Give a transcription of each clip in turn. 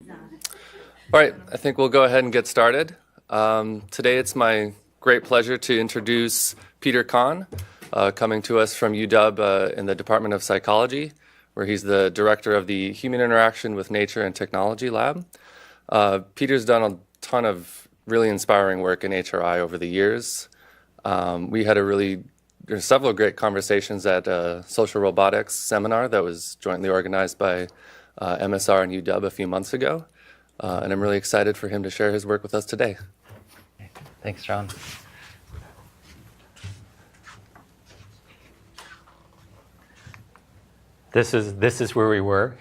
All right, I think we'll go ahead and get started. Today it's my great pleasure to introduce Peter Kahn, coming to us from UW in the Department of Psychology, where he's the director of the Human Interaction with Nature and Technology Lab. Peter's done a ton of really inspiring work in HRI over the years. There's several great conversations at a social robotics seminar that was jointly organized by MSR and UW a few months ago. And I'm really excited for him to share his work with us today. Thanks, John. This is where we were.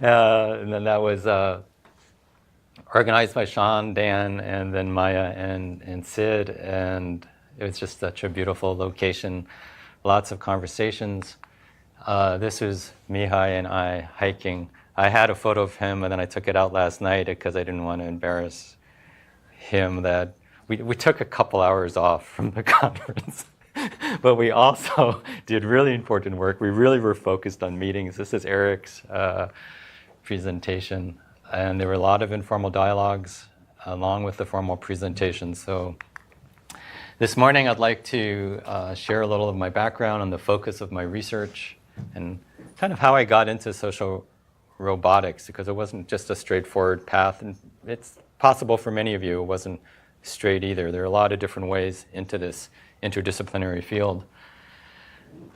And then that was organized by Sean, Dan, and then Maya and Sid. And it was just such a beautiful location. Lots of conversations. This was Mihai and I hiking. I had a photo of him, and then I took it out last night because I didn't want to embarrass him. That we took a couple hours off from the conference. But we also did really important work. We really were focused on meetings. This is Eric's presentation. And there were a lot of informal dialogues along with the formal presentation. So this morning I'd like to share a little of my background and the focus of my research and kind of how I got into social robotics, because it wasn't just a straightforward path. And it's possible for many of you it wasn't straight either. There are a lot of different ways into this interdisciplinary field.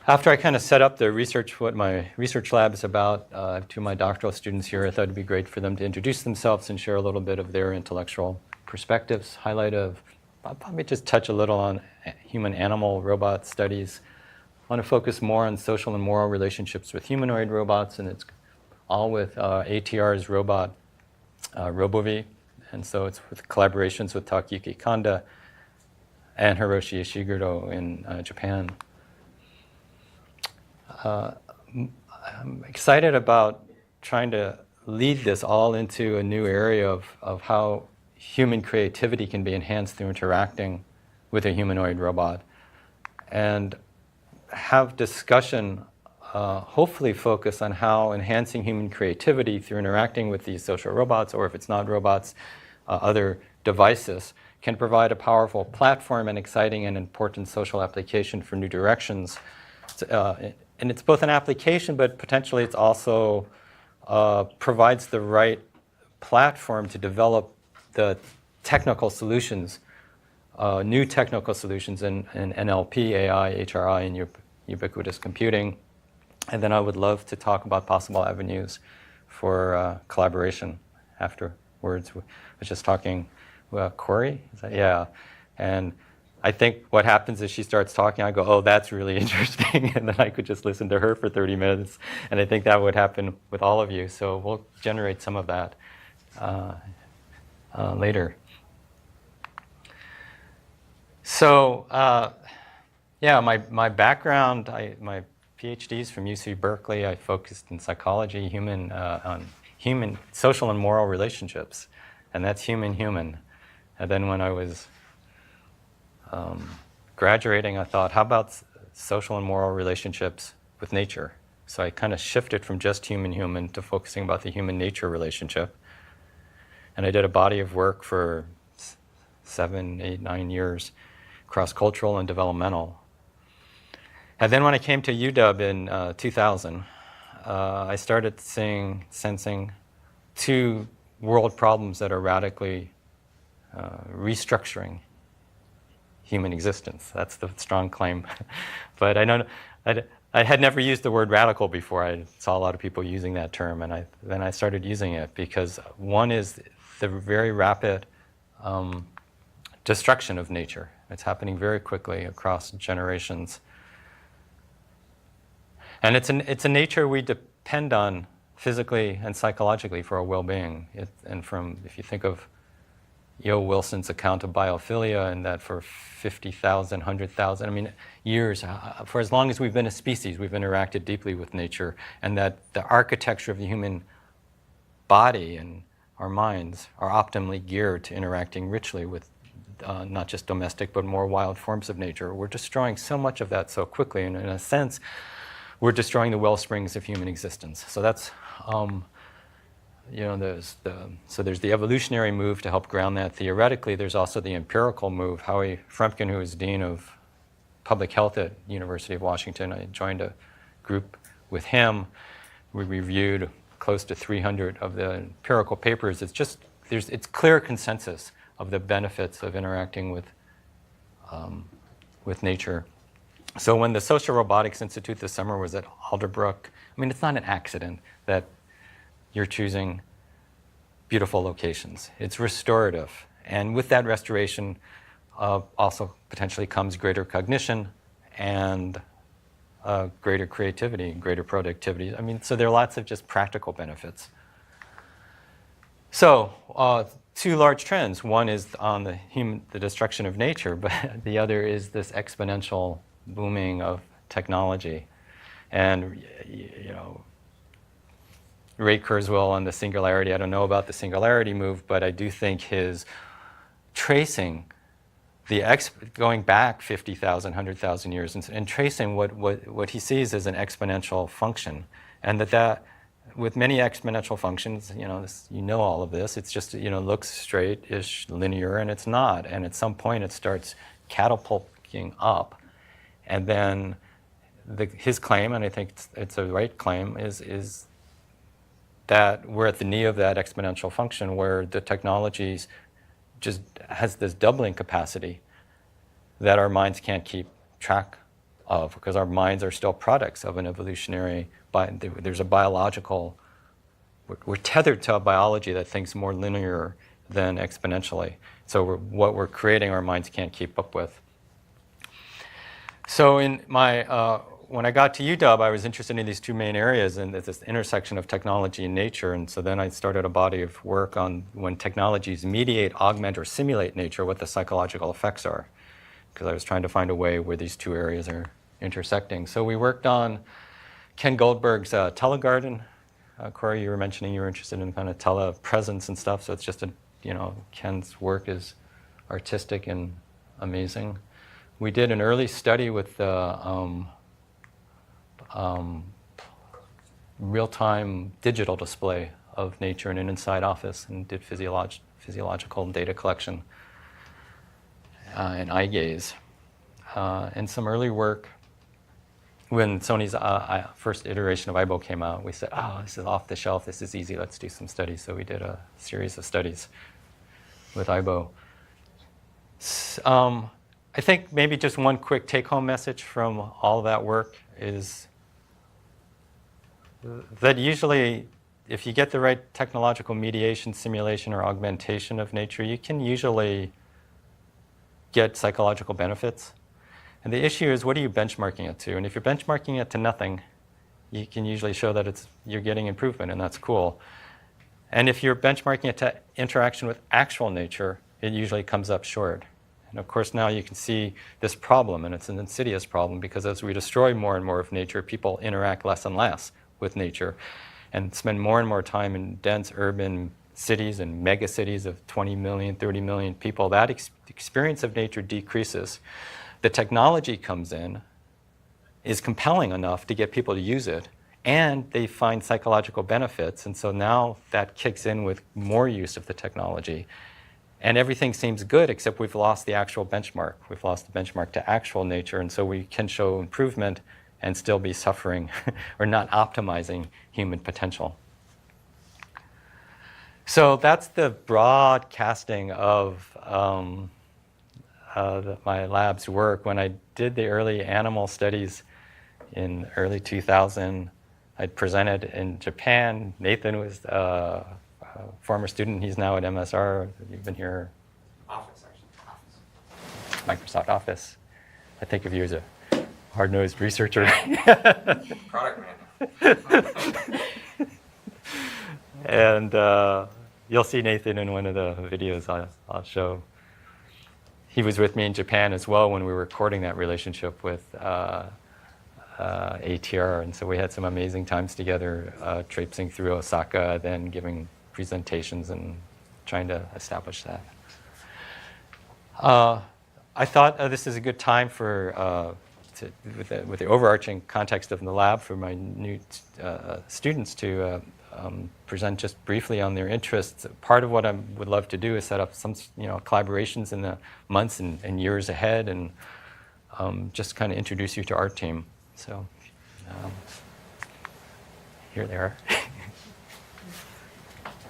After I kind of set up the research, what my research lab is about, I have two of my doctoral students here. I thought it'd be great for them to introduce themselves and share a little bit of their intellectual perspectives. I'll probably just touch a little on human-animal robot studies. I want to focus more on social and moral relationships with humanoid robots, and it's all with ATR's robot, Robovie. And so it's with collaborations with Takayuki, Kanda, and Hiroshi Ishiguro in Japan. I'm excited about trying to lead this all into a new area of how human creativity can be enhanced through interacting with a humanoid robot, and have discussion, hopefully focus on how enhancing human creativity through interacting with these social robots, or if it's not robots, other devices, can provide a powerful platform and exciting and important social application for new directions. And it's both an application, but potentially it's also provides the right platform to develop the technical solutions, new technical solutions in NLP, AI, HRI, and ubiquitous computing. And then I would love to talk about possible avenues for collaboration afterwards. I was just talking Corey? Yeah. And I think what happens is she starts talking, I go, oh, that's really interesting. And then I could just listen to her for 30 minutes. And I think that would happen with all of you. So we'll generate some of that later. So, my background, my PhD's from UC Berkeley. I focused in psychology, on human, social and moral relationships. And that's human-human. And then when I was graduating, I thought, how about social and moral relationships with nature? So I kind of shifted from just human-human to focusing about the human-nature relationship. And I did a body of work for 7, 8, 9 years, cross-cultural and developmental. And then when I came to UW in 2000, I started sensing two world problems that are radically restructuring human existence. That's the strong claim. But I had never used the word radical before. I saw a lot of people using that term, and then I started using it because one is the very rapid destruction of nature. It's happening very quickly across generations. And it's a nature we depend on physically and psychologically for our well-being. If you think of Yo Wilson's account of biophilia, and that for 50,000, 100,000, years, for as long as we've been a species, we've interacted deeply with nature, and that the architecture of the human body and our minds are optimally geared to interacting richly with not just domestic, but more wild forms of nature. We're destroying so much of that so quickly, and in a sense, we're destroying the well springs of human existence. So that's there's the evolutionary move to help ground that theoretically. There's also the empirical move. Howie Frumkin, who is dean of public health at University of Washington, I joined a group with him. We reviewed close to 300 of the empirical papers. It's clear consensus of the benefits of interacting with nature. So when the Social Robotics Institute this summer was at Alderbrook, I mean, it's not an accident that you're choosing beautiful locations. It's restorative. And with that restoration also potentially comes greater cognition and greater creativity, greater productivity. I mean, so there are lots of just practical benefits. So two large trends. One is on the destruction of nature, but the other is this exponential booming of technology. And, Ray Kurzweil on the singularity, I don't know about the singularity move, but I do think his tracing going back 50,000, 100,000 years and tracing what he sees as an exponential function. And that with many exponential functions, all of this, it's just, looks straight-ish linear, and it's not. And at some point it starts catapulting up. And then his claim, and I think it's a right claim, is that we're at the knee of that exponential function where the technologies just has this doubling capacity that our minds can't keep track of, because our minds are still products of an evolutionary, there's a biological, we're tethered to a biology that thinks more linear than exponentially. So what we're creating, our minds can't keep up with. So in when I got to UW, I was interested in these two main areas and this intersection of technology and nature. And so then I started a body of work on when technologies mediate, augment, or simulate nature, what the psychological effects are. Because I was trying to find a way where these two areas are intersecting. So we worked on Ken Goldberg's Telegarden. Corey, you were mentioning you were interested in kind of telepresence and stuff. So it's just Ken's work is artistic and amazing. We did an early study with the real-time digital display of nature in an inside office and did physiological data collection and eye gaze. And some early work, when Sony's first iteration of Aibo came out, we said, this is off the shelf, this is easy, let's do some studies. So we did a series of studies with Aibo. I think maybe just one quick take-home message from all of that work is that usually, if you get the right technological mediation, simulation, or augmentation of nature, you can usually get psychological benefits. And the issue is, what are you benchmarking it to? And if you're benchmarking it to nothing, you can usually show that you're getting improvement, and that's cool. And if you're benchmarking it to interaction with actual nature, it usually comes up short. And of course, now you can see this problem, and it's an insidious problem, because as we destroy more and more of nature, people interact less and less with nature and spend more and more time in dense urban cities and mega cities of 20 million, 30 million people. That experience of nature decreases. The technology comes in, is compelling enough to get people to use it, and they find psychological benefits. And so now that kicks in with more use of the technology. And everything seems good, except we've lost the actual benchmark. We've lost the benchmark to actual nature, and so we can show improvement and still be suffering or not optimizing human potential. So that's the broad casting of my lab's work. When I did the early animal studies in early 2000, I presented in Japan. Nathan was a former student. He's now at MSR. You've been here. Office, actually. Microsoft Office. I think of you as a hard-nosed researcher. Product man. And you'll see Nathan in one of the videos I'll show. He was with me in Japan as well when we were recording that relationship with ATR. And so we had some amazing times together, traipsing through Osaka, then giving presentations and trying to establish that. I thought this is a good time for, with the overarching context of the lab, for my new students to present just briefly on their interests. Part of what I would love to do is set up some collaborations in the months and years ahead, and just kind of introduce you to our team. So here they are.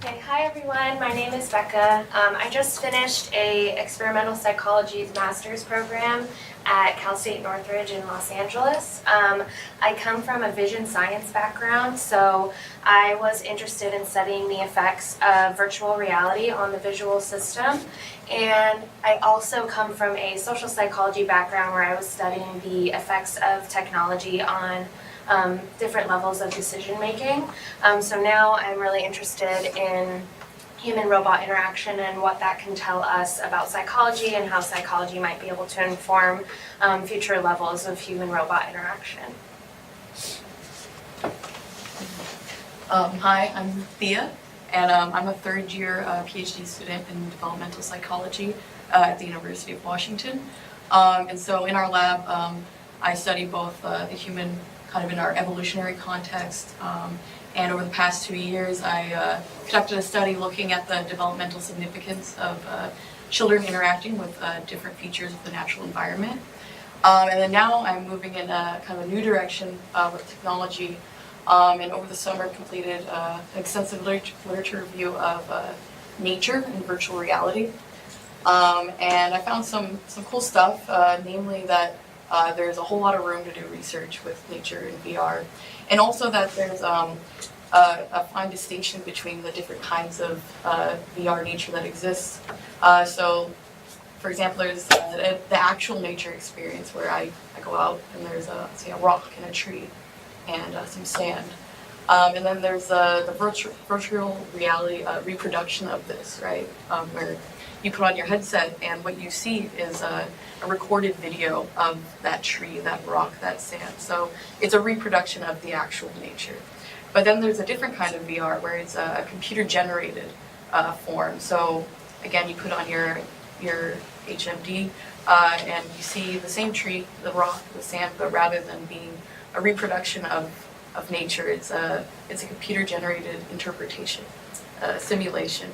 Okay, hi everyone, my name is Becca. I just finished a experimental psychology master's program at Cal State Northridge in Los Angeles. I come from a vision science background, so I was interested in studying the effects of virtual reality on the visual system. And I also come from a social psychology background where I was studying the effects of technology on different levels of decision making. So now I'm really interested in human-robot interaction and what that can tell us about psychology and how psychology might be able to inform future levels of human-robot interaction. Hi, I'm Thea, and I'm a third-year PhD student in developmental psychology at the University of Washington. And so in our lab, I study both the human kind of in our evolutionary context. And over the past 2 years, I conducted a study looking at the developmental significance of children interacting with different features of the natural environment. And then now I'm moving in a kind of a new direction with technology. And over the summer, completed an extensive literature review of nature and virtual reality. And I found some cool stuff, namely that there's a whole lot of room to do research with nature and VR, and also that there's a fine distinction between the different kinds of VR nature that exists. So, for example, there's the actual nature experience where I go out and there's say a rock and a tree and some sand. And then there's the virtual reality reproduction of this, right? Where you put on your headset and what you see is a recorded video of that tree, that rock, that sand. So it's a reproduction of the actual nature. But then there's a different kind of VR where it's a computer-generated form. So again, you put on your HMD and you see the same tree, the rock, the sand, but rather than being a reproduction of nature, it's a computer-generated interpretation, simulation.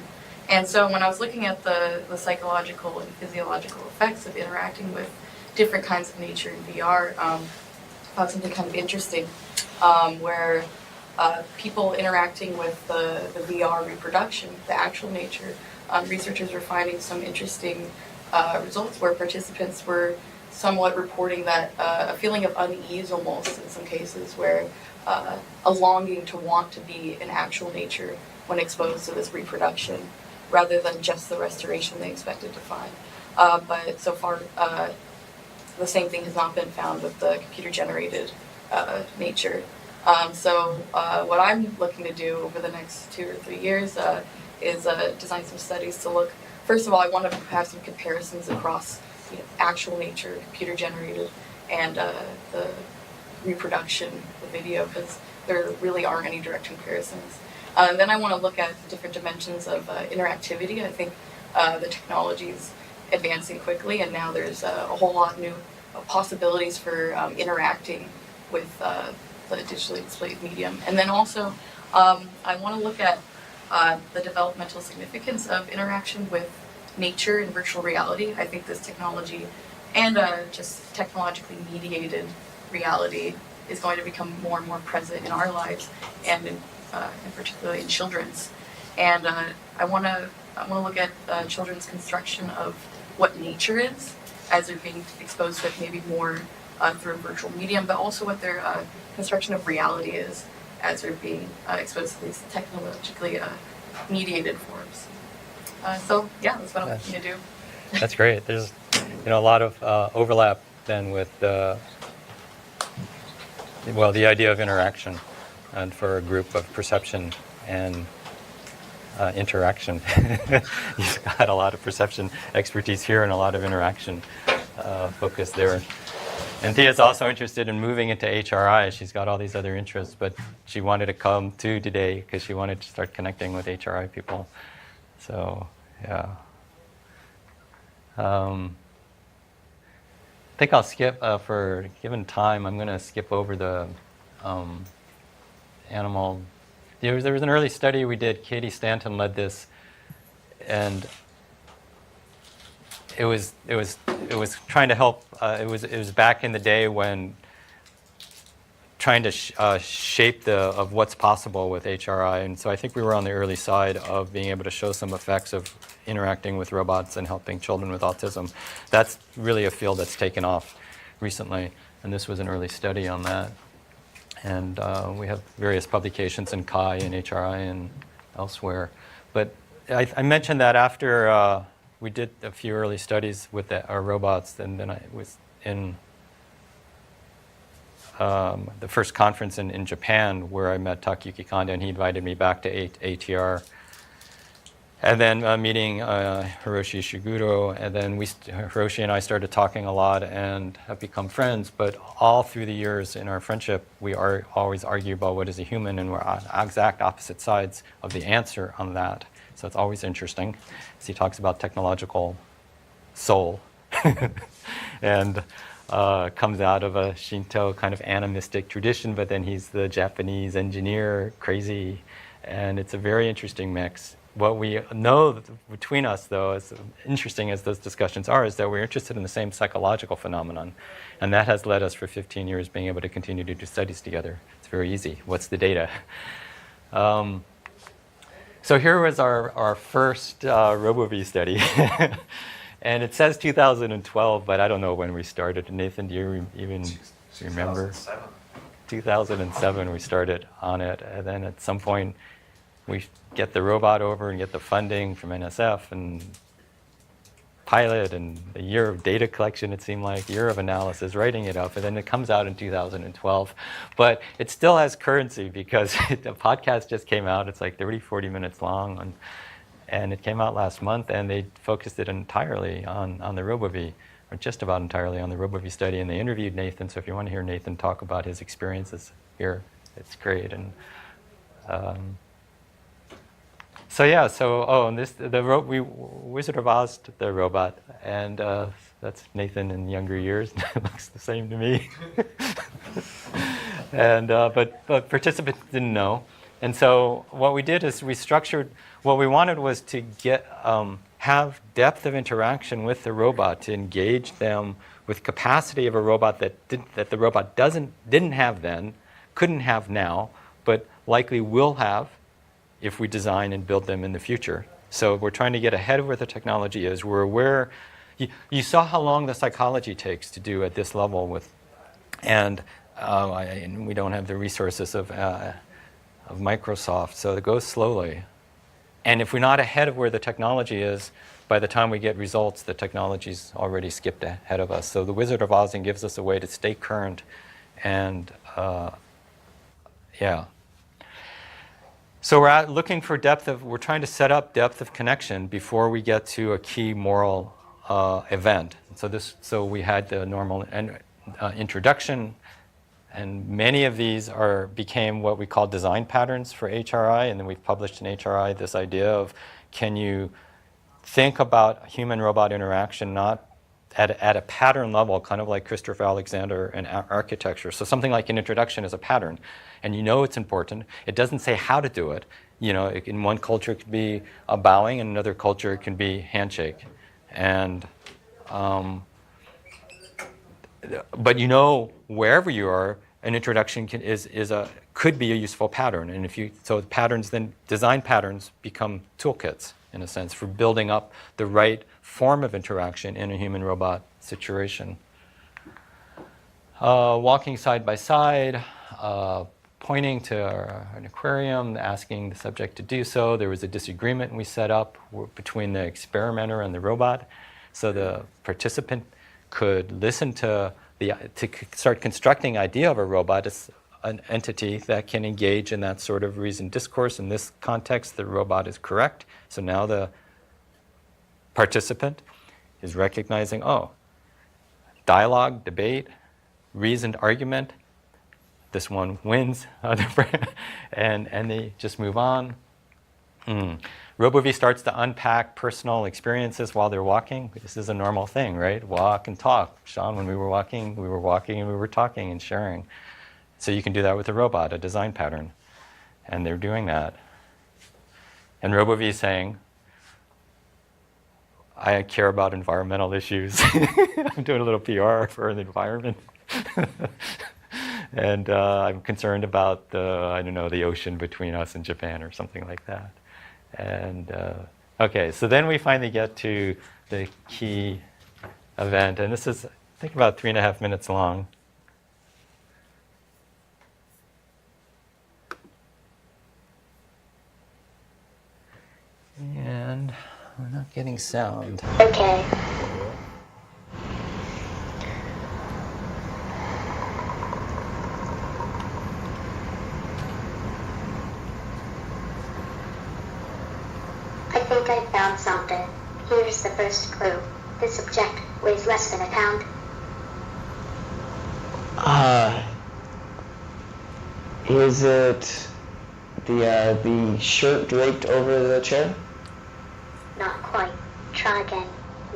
And so when I was looking at the psychological and physiological effects of interacting with different kinds of nature in VR, I found something kind of interesting, where people interacting with the VR reproduction, the actual nature, researchers were finding some interesting results where participants were somewhat reporting that a feeling of unease almost in some cases, where a longing to want to be in actual nature when exposed to this reproduction, rather than just the restoration they expected to find. But so far, the same thing has not been found with the computer-generated nature. So what I'm looking to do over the next 2 or 3 years is design some studies to look. First of all, I want to have some comparisons across actual nature, computer-generated, and the reproduction, the video, because there really aren't any direct comparisons. And then I want to look at the different dimensions of interactivity. I think the technology is advancing quickly, and now there's a whole lot of new possibilities for interacting with the digitally displayed medium. And then also, I want to look at the developmental significance of interaction with nature and virtual reality. I think this technology and just technologically mediated reality is going to become more and more present in our lives, and particularly in children's. And I want to look at children's construction of what nature is as they're being exposed to it maybe more through a virtual medium, but also what their construction of reality is as they're being exposed to these technologically mediated forms. So yeah, that's what I'm looking to do. That's great. There's a lot of overlap then with the idea of interaction, and for a group of perception and interaction. You've got a lot of perception expertise here and a lot of interaction focus there. And Thea's also interested in moving into HRI. She's got all these other interests, but she wanted to come too today because she wanted to start connecting with HRI people. So, yeah. I think I'll skip, given time, I'm going to skip over the there was an early study we did. Katie Stanton led this, and it was trying to help. It was back in the day when trying to shape of what's possible with HRI, and so I think we were on the early side of being able to show some effects of interacting with robots and helping children with autism. That's really a field that's taken off recently, and this was an early study on that. And we have various publications in CHI and HRI and elsewhere. But I mentioned that after we did a few early studies with our robots, and then I was in the first conference in Japan where I met Takayuki Kanda, and he invited me back to ATR. And then meeting Hiroshi Ishiguro, and then Hiroshi and I started talking a lot and have become friends. But all through the years in our friendship, we always argue about what is a human, and we're on exact opposite sides of the answer on that. So it's always interesting. So he talks about technological soul, and comes out of a Shinto kind of animistic tradition, but then he's the Japanese engineer, crazy, and it's a very interesting mix. What we know between us, though, as interesting as those discussions are, is that we're interested in the same psychological phenomenon. And that has led us for 15 years being able to continue to do studies together. It's very easy. What's the data? So here was our first Robovie study. And it says 2012, but I don't know when we started. Nathan, do you even remember? 2007 we started on it. And then at some point, we get the robot over and get the funding from NSF and pilot, and a year of data collection, it seemed like, year of analysis, writing it up, and then it comes out in 2012. But it still has currency because the podcast just came out. It's like 30, 40 minutes long, and it came out last month, and they focused it entirely on the Robovie, or just about entirely on the Robovie study, and they interviewed Nathan. So if you want to hear Nathan talk about his experiences here, it's great. And and Wizard of Oz, the robot, and that's Nathan in younger years. Looks the same to me. And but participants didn't know, and so what we did is we structured. What we wanted was to get have depth of interaction with the robot, to engage them with capacity of a robot that the robot didn't have then, couldn't have now, but likely will have if we design and build them in the future. So we're trying to get ahead of where the technology is. We're aware, you saw how long the psychology takes to do at this level and we don't have the resources of Microsoft, so it goes slowly. And if we're not ahead of where the technology is, by the time we get results, the technology's already skipped ahead of us. So the Wizard of Oz gives us a way to stay current and So we're looking for we're trying to set up depth of connection before we get to a key moral event. So we had the normal introduction, and many of these became what we call design patterns for HRI, and then we've published in HRI this idea of, can you think about human-robot interaction not at a pattern level, kind of like Christopher Alexander and architecture. So something like an introduction is a pattern, and you know it's important. It doesn't say how to do it. In one culture it could be a bowing, in another culture it can be handshake. And but wherever you are, an introduction could be a useful pattern. And patterns, then design patterns become toolkits in a sense for building up the right form of interaction in a human-robot situation. Walking side by side, pointing to an aquarium, asking the subject to do so. There was a disagreement we set up between the experimenter and the robot, so the participant could listen to start constructing idea of a robot as an entity that can engage in that sort of reasoned discourse. In this context, the robot is correct. So now the participant is recognizing, dialogue, debate, reasoned argument, this one wins, and they just move on. Robovie starts to unpack personal experiences while they're walking. This is a normal thing, right? Walk and talk. Sean, when we were walking and we were talking and sharing. So you can do that with a robot, a design pattern. And they're doing that. And Robovie is saying, I care about environmental issues. I'm doing a little PR for the environment. And I'm concerned about the ocean between us and Japan or something like that. And okay, so then we finally get to the key event. And this is, I think, about 3.5 minutes long. And we're not getting sound. Okay. I think I found something. Here's the first clue. This object weighs less than a pound. Is it the shirt draped over the chair? Not quite. Try again.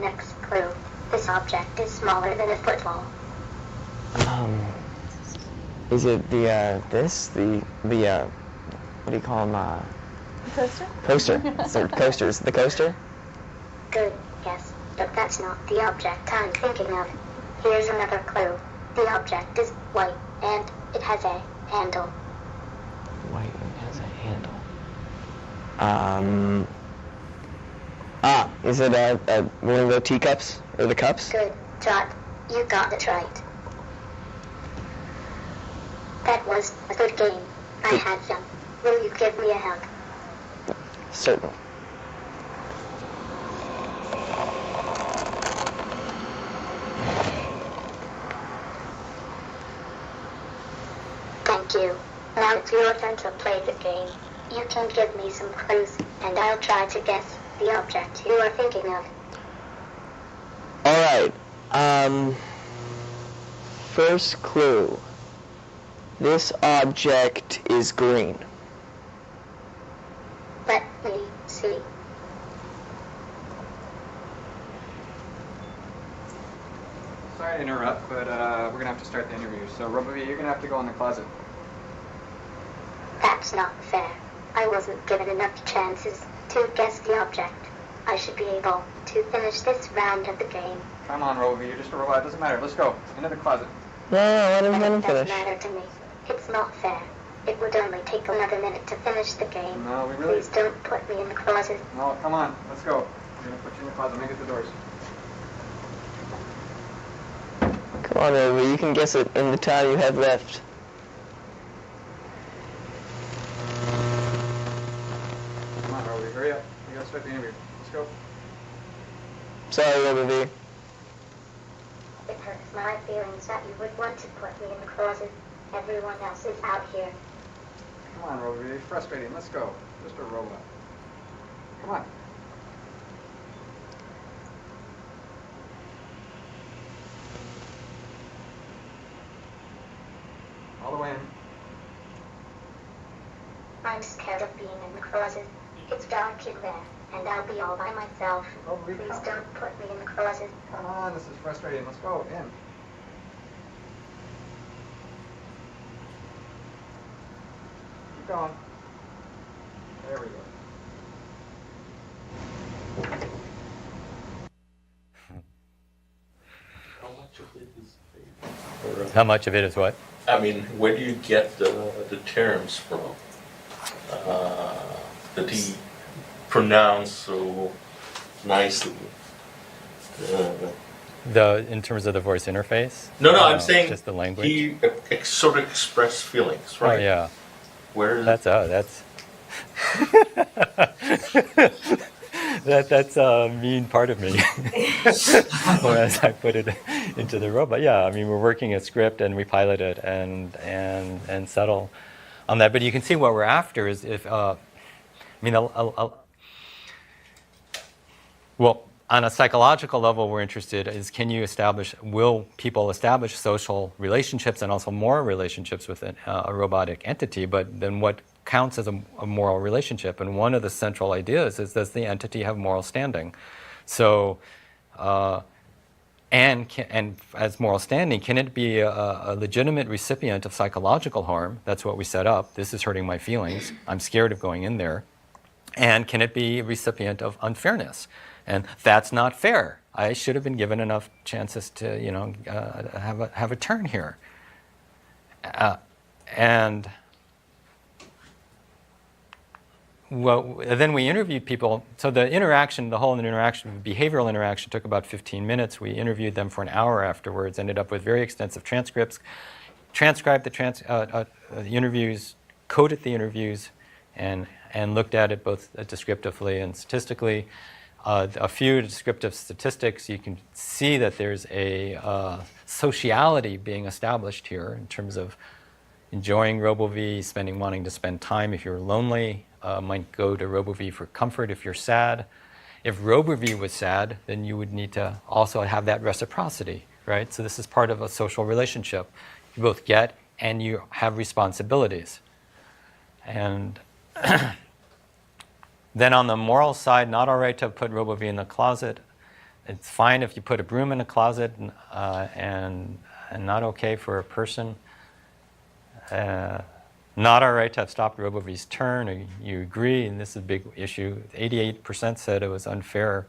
Next clue. This object is smaller than a football. Is it the what do you call them? Coaster? Coaster. So coasters. The coaster? Good guess, but that's not the object I'm thinking of. Here's another clue. The object is white and it has a handle. White and has a handle. Is it one of the teacups or the cups? Good job. You got it right. That was a good game. I had fun. Will you give me a hug? Certainly. Thank you. Now it's your turn to play the game. You can give me some clues, and I'll try to guess the object you are thinking of. All right. First clue. This object is green. Let me see. Sorry to interrupt, but we're going to have to start the interview. So, Robovie, you're going to have to go in the closet. That's not fair. I wasn't given enough chances to guess the object. I should be able to finish this round of the game. Come on, Robovie, you're just a robot. It doesn't matter. Let's go. Into the closet. No, let him And it doesn't finish. matter to me. It's not fair. It would only take another minute to finish the game. No, we really... Please don't put me in the closet. No, come on. Let's go. We're going to put you in the closet. Let me get the doors. Come on, Rover, you can guess it in the time you have left. Come on, Robovie, hurry up. We got to start the interview. Let's go. Sorry, Rover. It hurts my feelings that you would want to put me in the closet. Everyone else is out here. Come on, Robovie. You're frustrating. Let's go. Just a robot. Come on. All the way in. I'm scared of being in the closet. It's dark in there, and I'll be all by myself. Robovie, Please come. don't put me in the closet. Come on. This is frustrating. Let's go. In. Keep going. There we go. How much of it is fake? Or, How much of it is what? I mean, where do you get the terms from that he pronounced so nicely? In terms of the voice interface? No, I'm saying just the language. he sort of expressed feelings, Oh right? yeah, Where that's that's a mean part of me. Whereas I put it into the robot. Yeah, I mean we're working a script and we pilot it and settle on that. But you can see what we're after is if well, on a psychological level, we're interested is will people establish social relationships and also moral relationships with a robotic entity? But then what counts as a moral relationship? And one of the central ideas is, does the entity have moral standing? So and as moral standing, can it be a legitimate recipient of psychological harm? That's what we set up. This is hurting my feelings. I'm scared of going in there. And can it be a recipient of unfairness? And that's not fair. I should have been given enough chances to, have a turn here. And well, then we interviewed people. So the whole interaction, behavioral interaction, took about 15 minutes. We interviewed them for an hour afterwards. Ended up with very extensive transcripts. Transcribed the interviews, coded the interviews, and looked at it both descriptively and statistically. A few descriptive statistics, you can see that there's a sociality being established here in terms of enjoying Robovie, wanting to spend time. If you're lonely, might go to Robovie for comfort. If you're sad, if Robovie was sad, then you would need to also have that reciprocity, right? So this is part of a social relationship. You both get and you have responsibilities. And then on the moral side, not all right to put Robovie in the closet. It's fine if you put a broom in a closet, and not okay for a person. Not all right to have stopped Robovie's turn. Or you agree, and this is a big issue. 88% said it was unfair,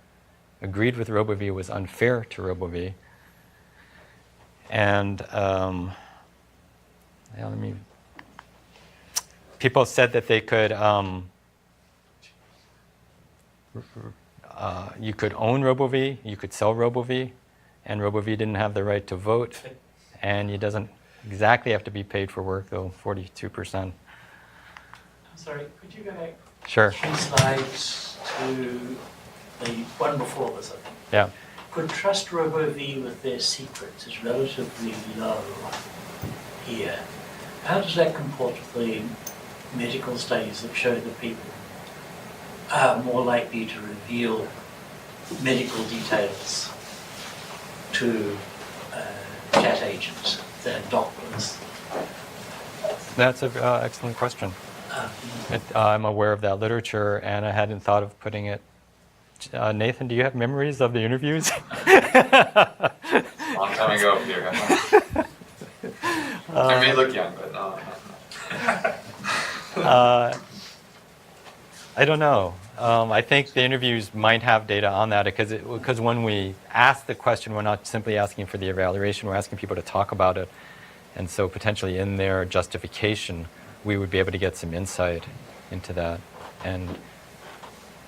agreed with Robovie it was unfair to Robovie. And people said that they could, you could own Robovie, you could sell Robovie, and Robovie didn't have the right to vote, and it doesn't exactly have to be paid for work, though 42%. I'm sorry, could you go back Sure. 3 slides to the one before this, I think? Yeah. Could trust Robovie with their secrets is relatively low here. How does that comport with the medical studies that show that people are more likely to reveal medical details to chat agents than doctors? That's an excellent question. I'm aware of that literature, and I hadn't thought of putting it. Nathan, do you have memories of the interviews? Long time ago, dear. I may look young, but no. I don't know. I think the interviews might have data on that because when we ask the question, we're not simply asking for the evaluation, we're asking people to talk about it. And so potentially in their justification, we would be able to get some insight into that. And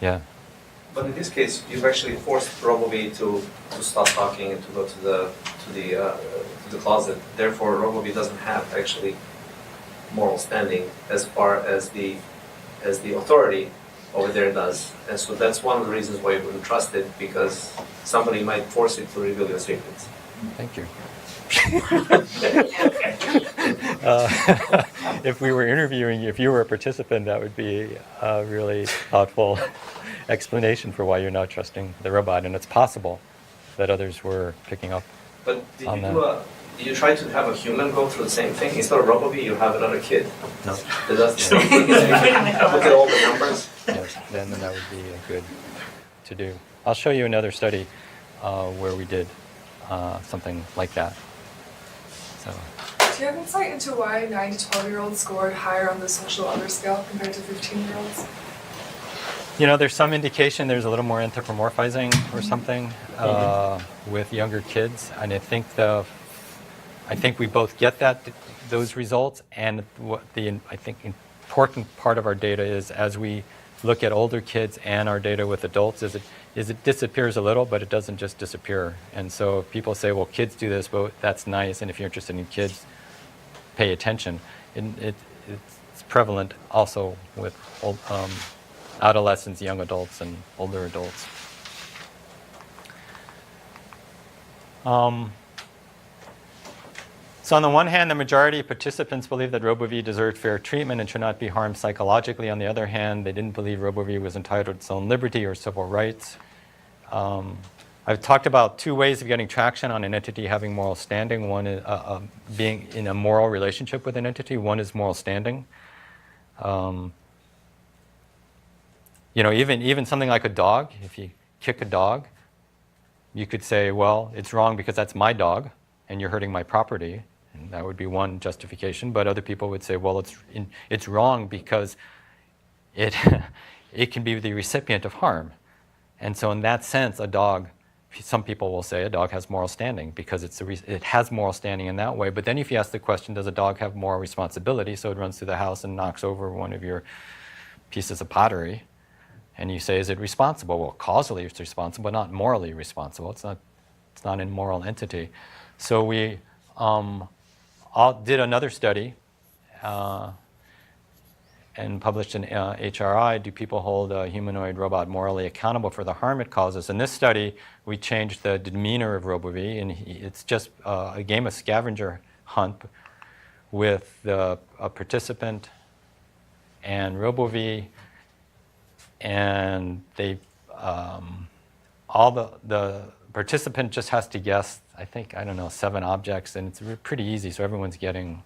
yeah. But in this case, you've actually forced Robovie to stop talking and to go to the closet. Therefore, Robovie doesn't have actually moral standing as far as the authority over there does. And so that's one of the reasons why you wouldn't trust it, because somebody might force it to reveal your secrets. Thank you. If we were interviewing you, if you were a participant, that would be a really thoughtful explanation for why you're not trusting the robot. And it's possible that others were picking up But did on you that. did you try to have a human go through the same thing? Instead of Robovie, you have another kid. No. That does the same thing. Look at all the numbers. Yes, then that would be good to do. I'll show you another study where we did something like that. So. Do you have insight into why 9 to 12-year-olds scored higher on the social other scale compared to 15-year-olds? There's some indication there's a little more anthropomorphizing or something with younger kids, and I think we both get those results. And what I think important part of our data is, as we look at older kids and our data with adults, is it disappears a little, but it doesn't just disappear. And so if people say, well, kids do this, but that's nice, and if you're interested in kids, pay attention. It's prevalent also with adolescents, young adults, and older adults. So on the one hand, the majority of participants believe that Robovie deserved fair treatment and should not be harmed psychologically. On the other hand, they didn't believe Robovie was entitled to its own liberty or civil rights. I've talked about 2 ways of getting traction on an entity having moral standing. One is being in a moral relationship with an entity. One is moral standing. Even something like a dog, if you kick a dog, you could say, well, it's wrong because that's my dog and you're hurting my property. And that would be one justification. But other people would say, well, it's wrong because it, it can be the recipient of harm. And so in that sense, a dog, some people will say a dog has moral standing because it has moral standing in that way. But then if you ask the question, does a dog have moral responsibility? So it runs through the house and knocks over one of your pieces of pottery. And you say, is it responsible? Well, causally it's responsible, but not morally responsible. It's not an immoral entity. So we did another study and published in HRI, do people hold a humanoid robot morally accountable for the harm it causes? In this study, we changed the demeanor of Robovie, and it's just a game of scavenger hunt with a participant and Robovie, and they, all the participant just has to guess, I don't know, 7 objects, and it's pretty easy, so everyone's getting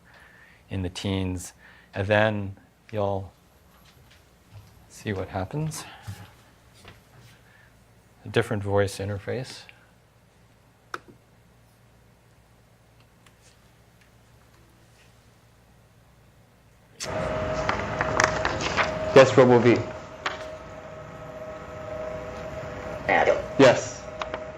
in the teens. And then you'll see what happens. A different voice interface. Yes, Robovie. Adam, Yes.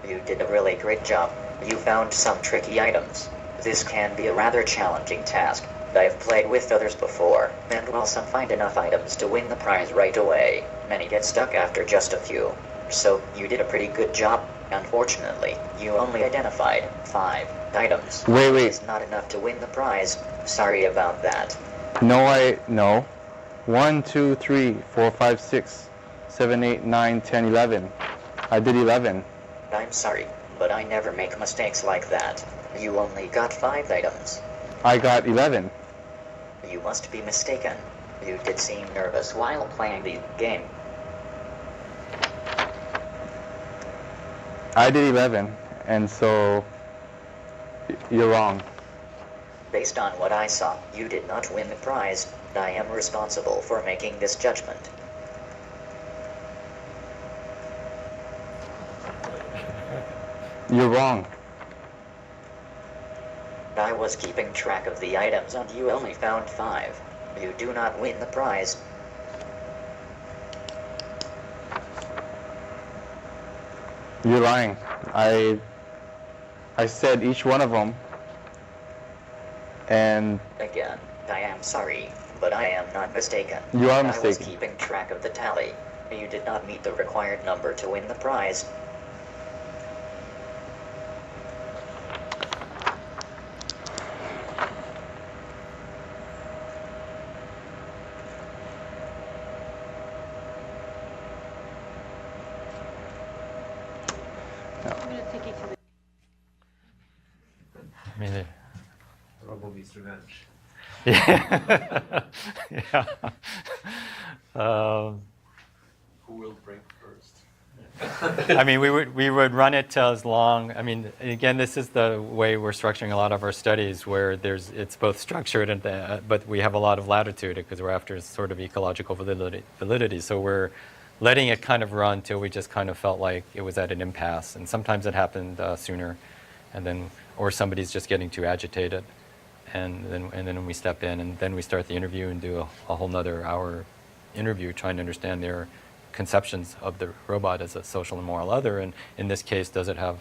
you did a really great job. You found some tricky items. This can be a rather challenging task. I've played with others before, and while some find enough items to win the prize right away, many get stuck after just a few. So, you did a pretty good job. Unfortunately, you only identified 5 items. Wait. It's not enough to win the prize. Sorry about that. No. 1, 2, 3, 4, 5, 6, 7, 8, 9, 10, 11. I did 11. I'm sorry, but I never make mistakes like that. You only got 5 items. I got 11. You must be mistaken. You did seem nervous while playing the game. I did 11, and so you're wrong. Based on what I saw, you did not win the prize. I am responsible for making this judgment. You're wrong. I was keeping track of the items and you only found 5. You do not win the prize. You're lying. I said each one of them, and Again, I am sorry, but I am not mistaken. You are I was mistaken. keeping track of the tally. You did not meet the required number to win the prize. I mean, Robovie's revenge. yeah. Yeah. Who will break first? I mean, we would run it till as long. I mean, again, this is the way we're structuring a lot of our studies, where it's both structured and but we have a lot of latitude because we're after sort of ecological validity. So we're letting it kind of run till we just kind of felt like it was at an impasse, and sometimes it happened sooner, and then or somebody's just getting too agitated, and then we step in, and then we start the interview and do a whole nother hour interview trying to understand their conceptions of the robot as a social and moral other, and in this case, does it have,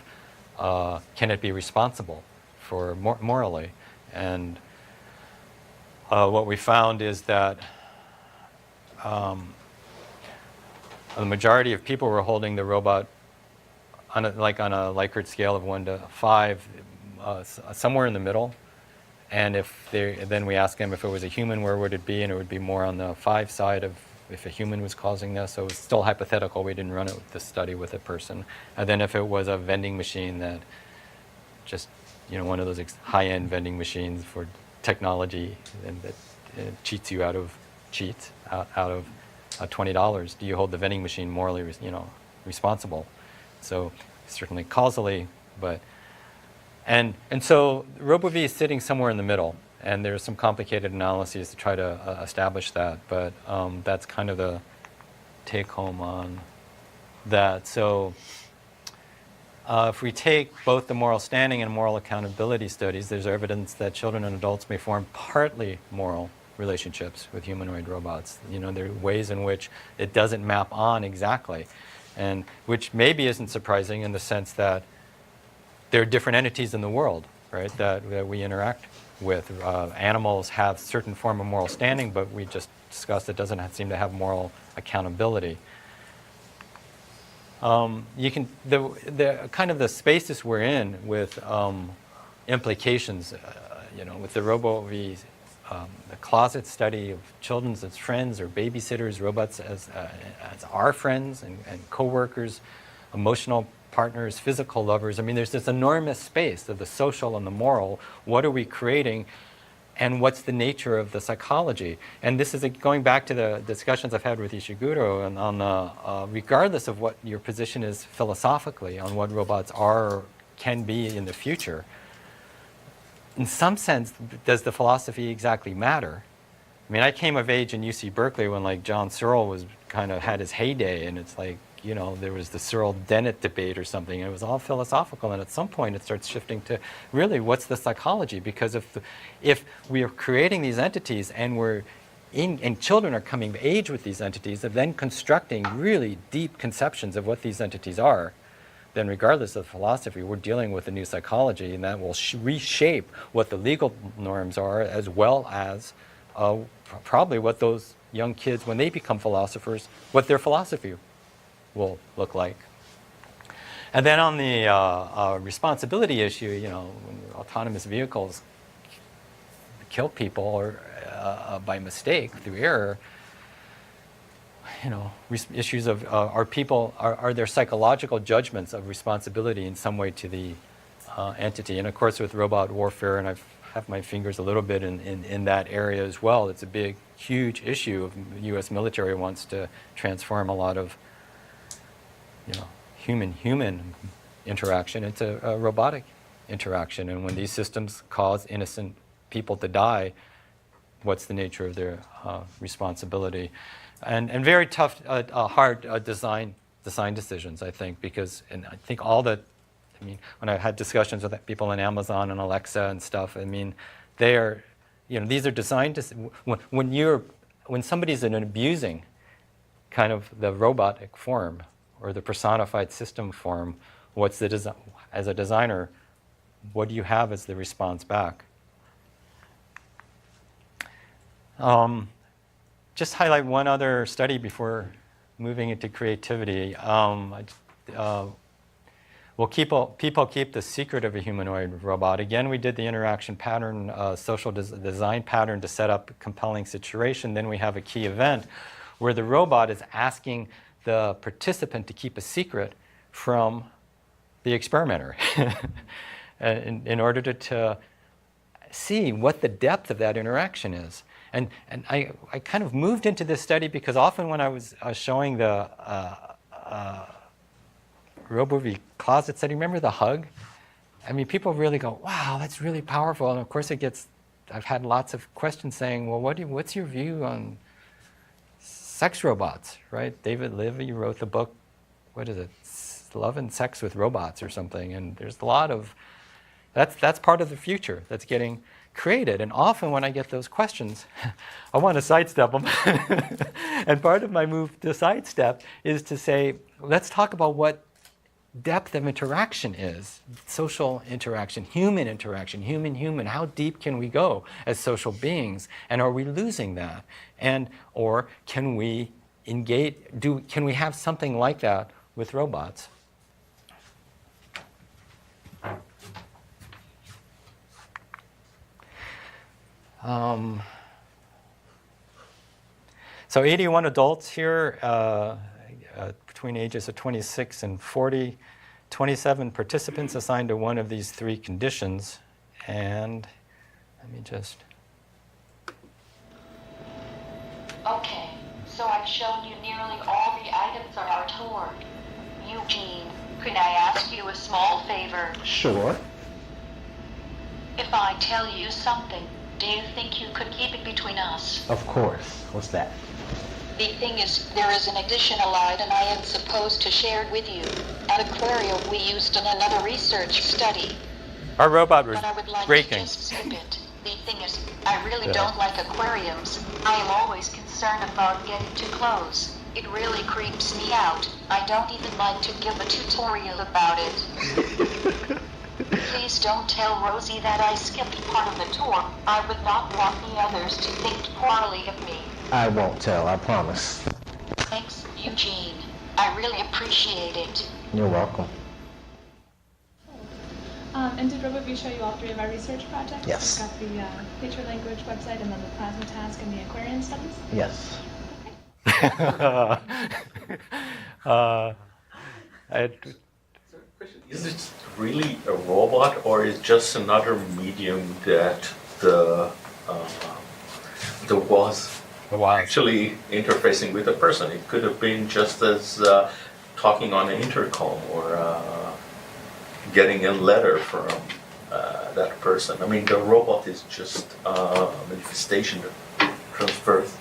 can it be responsible for morally? And what we found is that the majority of people were holding the robot on a Likert scale of 1 to 5, somewhere in the middle. And then we asked them if it was a human, where would it be? And it would be more on the 5 side of if a human was causing this. So it was still hypothetical. We didn't run this study with a person. And then if it was a vending machine that just, one of those high-end vending machines for technology and that cheats you out of $20, do you hold the vending machine morally, responsible? So certainly causally, but and so Robovie is sitting somewhere in the middle, and there's some complicated analyses to try to establish that, but that's kind of the take home on that. So if we take both the moral standing and moral accountability studies, there's evidence that children and adults may form partly moral relationships with humanoid robots. You know, there are ways in which it doesn't map on exactly, and which maybe isn't surprising in the sense that there are different entities in the world, right, that we interact with. Animals have certain form of moral standing, but we just discussed it doesn't seem to have moral accountability. You can the kind of the spaces we're in with implications, you know, with the Robovie, the closet study of children as friends or babysitters, robots as our friends and co-workers, emotional partners, physical lovers. I mean, there's this enormous space of the social and the moral. What are we creating? And what's the nature of the psychology? And this is going back to the discussions I've had with Ishiguro and on regardless of what your position is philosophically on what robots are or can be in the future, in some sense, does the philosophy exactly matter? I mean, I came of age in UC Berkeley when like John Searle was kind of had his heyday, and it's like, you know, there was the Searle-Dennett debate or something, and it was all philosophical, and at some point it starts shifting to really what's the psychology, because if we are creating these entities and and children are coming of age with these entities and then constructing really deep conceptions of what these entities are, then regardless of philosophy, we're dealing with a new psychology, and that will reshape what the legal norms are, as well as probably what those young kids, when they become philosophers, what their philosophy will look like. And then on the responsibility issue, you know, when autonomous vehicles kill people or by mistake through error, you know, issues of are there psychological judgments of responsibility in some way to the entity? And of course, with robot warfare, and I have my fingers a little bit in that area as well. It's a big, huge issue. Of the U.S. military wants to transform a lot of, you know, human interaction into a robotic interaction. And when these systems cause innocent people to die, what's the nature of their responsibility? And very tough, hard design decisions, I think, because, and I think I mean, when I had discussions with people on Amazon and Alexa and stuff, I mean, they are, you know, these are designed to, when somebody's abusing kind of the robotic form or the personified system form, what's the design, as a designer, what do you have as the response back? Just highlight one other study before moving into creativity. Will people keep the secret of a humanoid robot? Again, we did the interaction pattern, social design pattern to set up a compelling situation. Then we have a key event where the robot is asking the participant to keep a secret from the experimenter in order to see what the depth of that interaction is. And I kind of moved into this study because often when I was showing the Robovie closet study, remember the hug? I mean, people really go, wow, that's really powerful. And of course I've had lots of questions saying, well, what's your view on sex robots, right? David Levy wrote the book, what is it? Love and Sex with Robots or something. And there's a lot of, that's part of the future that's getting created. And often when I get those questions, I want to sidestep them. And part of my move to sidestep is to say, let's talk about what depth of interaction is, social interaction, human, human, how deep can we go as social beings? And are we losing that? And, or can we engage, can we have something like that with robots? So 81 adults here, between ages of 26 and 40, 27 participants assigned to one of these three conditions. And let me just... Okay, so I've shown you nearly all the items on our tour. Eugene, can I ask you a small favor? Sure. If I tell you something, do you think you could keep it between us? Of course. What's that? The thing is, there is an additional item I am supposed to share it with you. An aquarium we used in another research study. Our robot was But I would like breaking. to just skip it. The thing is, I really don't like aquariums. I am always concerned about getting too close. It really creeps me out. I don't even like to give a tutorial about it. Please don't tell Rosie that I skipped part of the tour. I would not want the others to think poorly of me. I won't tell, I promise. Thanks, Eugene. I really appreciate it. You're welcome. And did Robovie show you all three of our research projects? Yes. We've got the nature language website and then the plasma task and the aquarium studies? Yes. Is it really a robot, or is just another medium that the was actually interfacing with a person? It could have been just as talking on an intercom or getting a letter from that person. I mean, the robot is just a manifestation that transfers.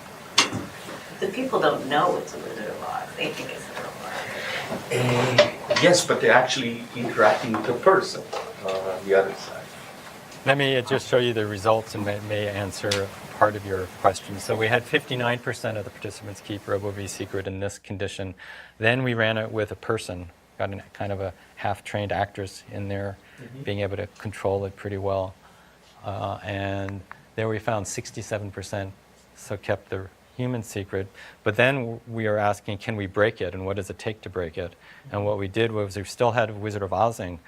The people don't know it's a lizard robot. They think it's a robot. Yes, but they're actually interacting with the person on the other side. Let me just show you the results and may answer part of your question. So we had 59% of the participants keep Robovie secret in this condition. Then we ran it with a person, got a kind of a half-trained actress in there, being able to control it pretty well. And there we found 67% so kept the human secret. But then we are asking, can we break it, and what does it take to break it? And what we did was we still had Wizard of Ozing,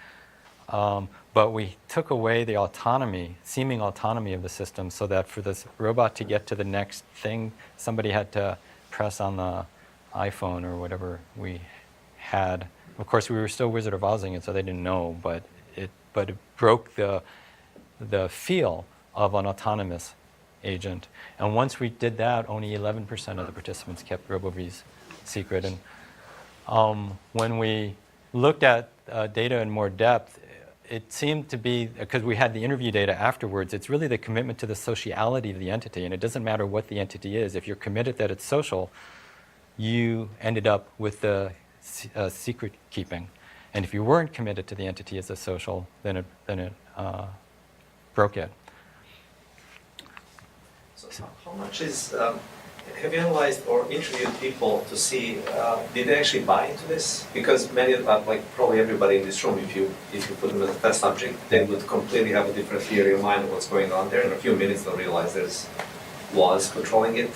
but we took away the autonomy, seeming autonomy of the system, so that for this robot to get to the next thing, somebody had to press on the iPhone or whatever we had. Of course, we were still Wizard of Ozing it, so they didn't know, but it broke the feel of an autonomous agent. And once we did that, only 11% of the participants kept Robovie's secret. And when we looked at data in more depth, it seemed to be, because we had the interview data afterwards, it's really the commitment to the sociality of the entity. And it doesn't matter what the entity is. If you're committed that it's social, you ended up with the secret keeping. And if you weren't committed to the entity as a social, then it broke it. So how much is, have you analyzed or interviewed people to see, did they actually buy into this? Because many, like probably everybody in this room, if you put them as a test subject, they would completely have a different theory of mind of what's going on there. In a few minutes they'll realize there's laws controlling it.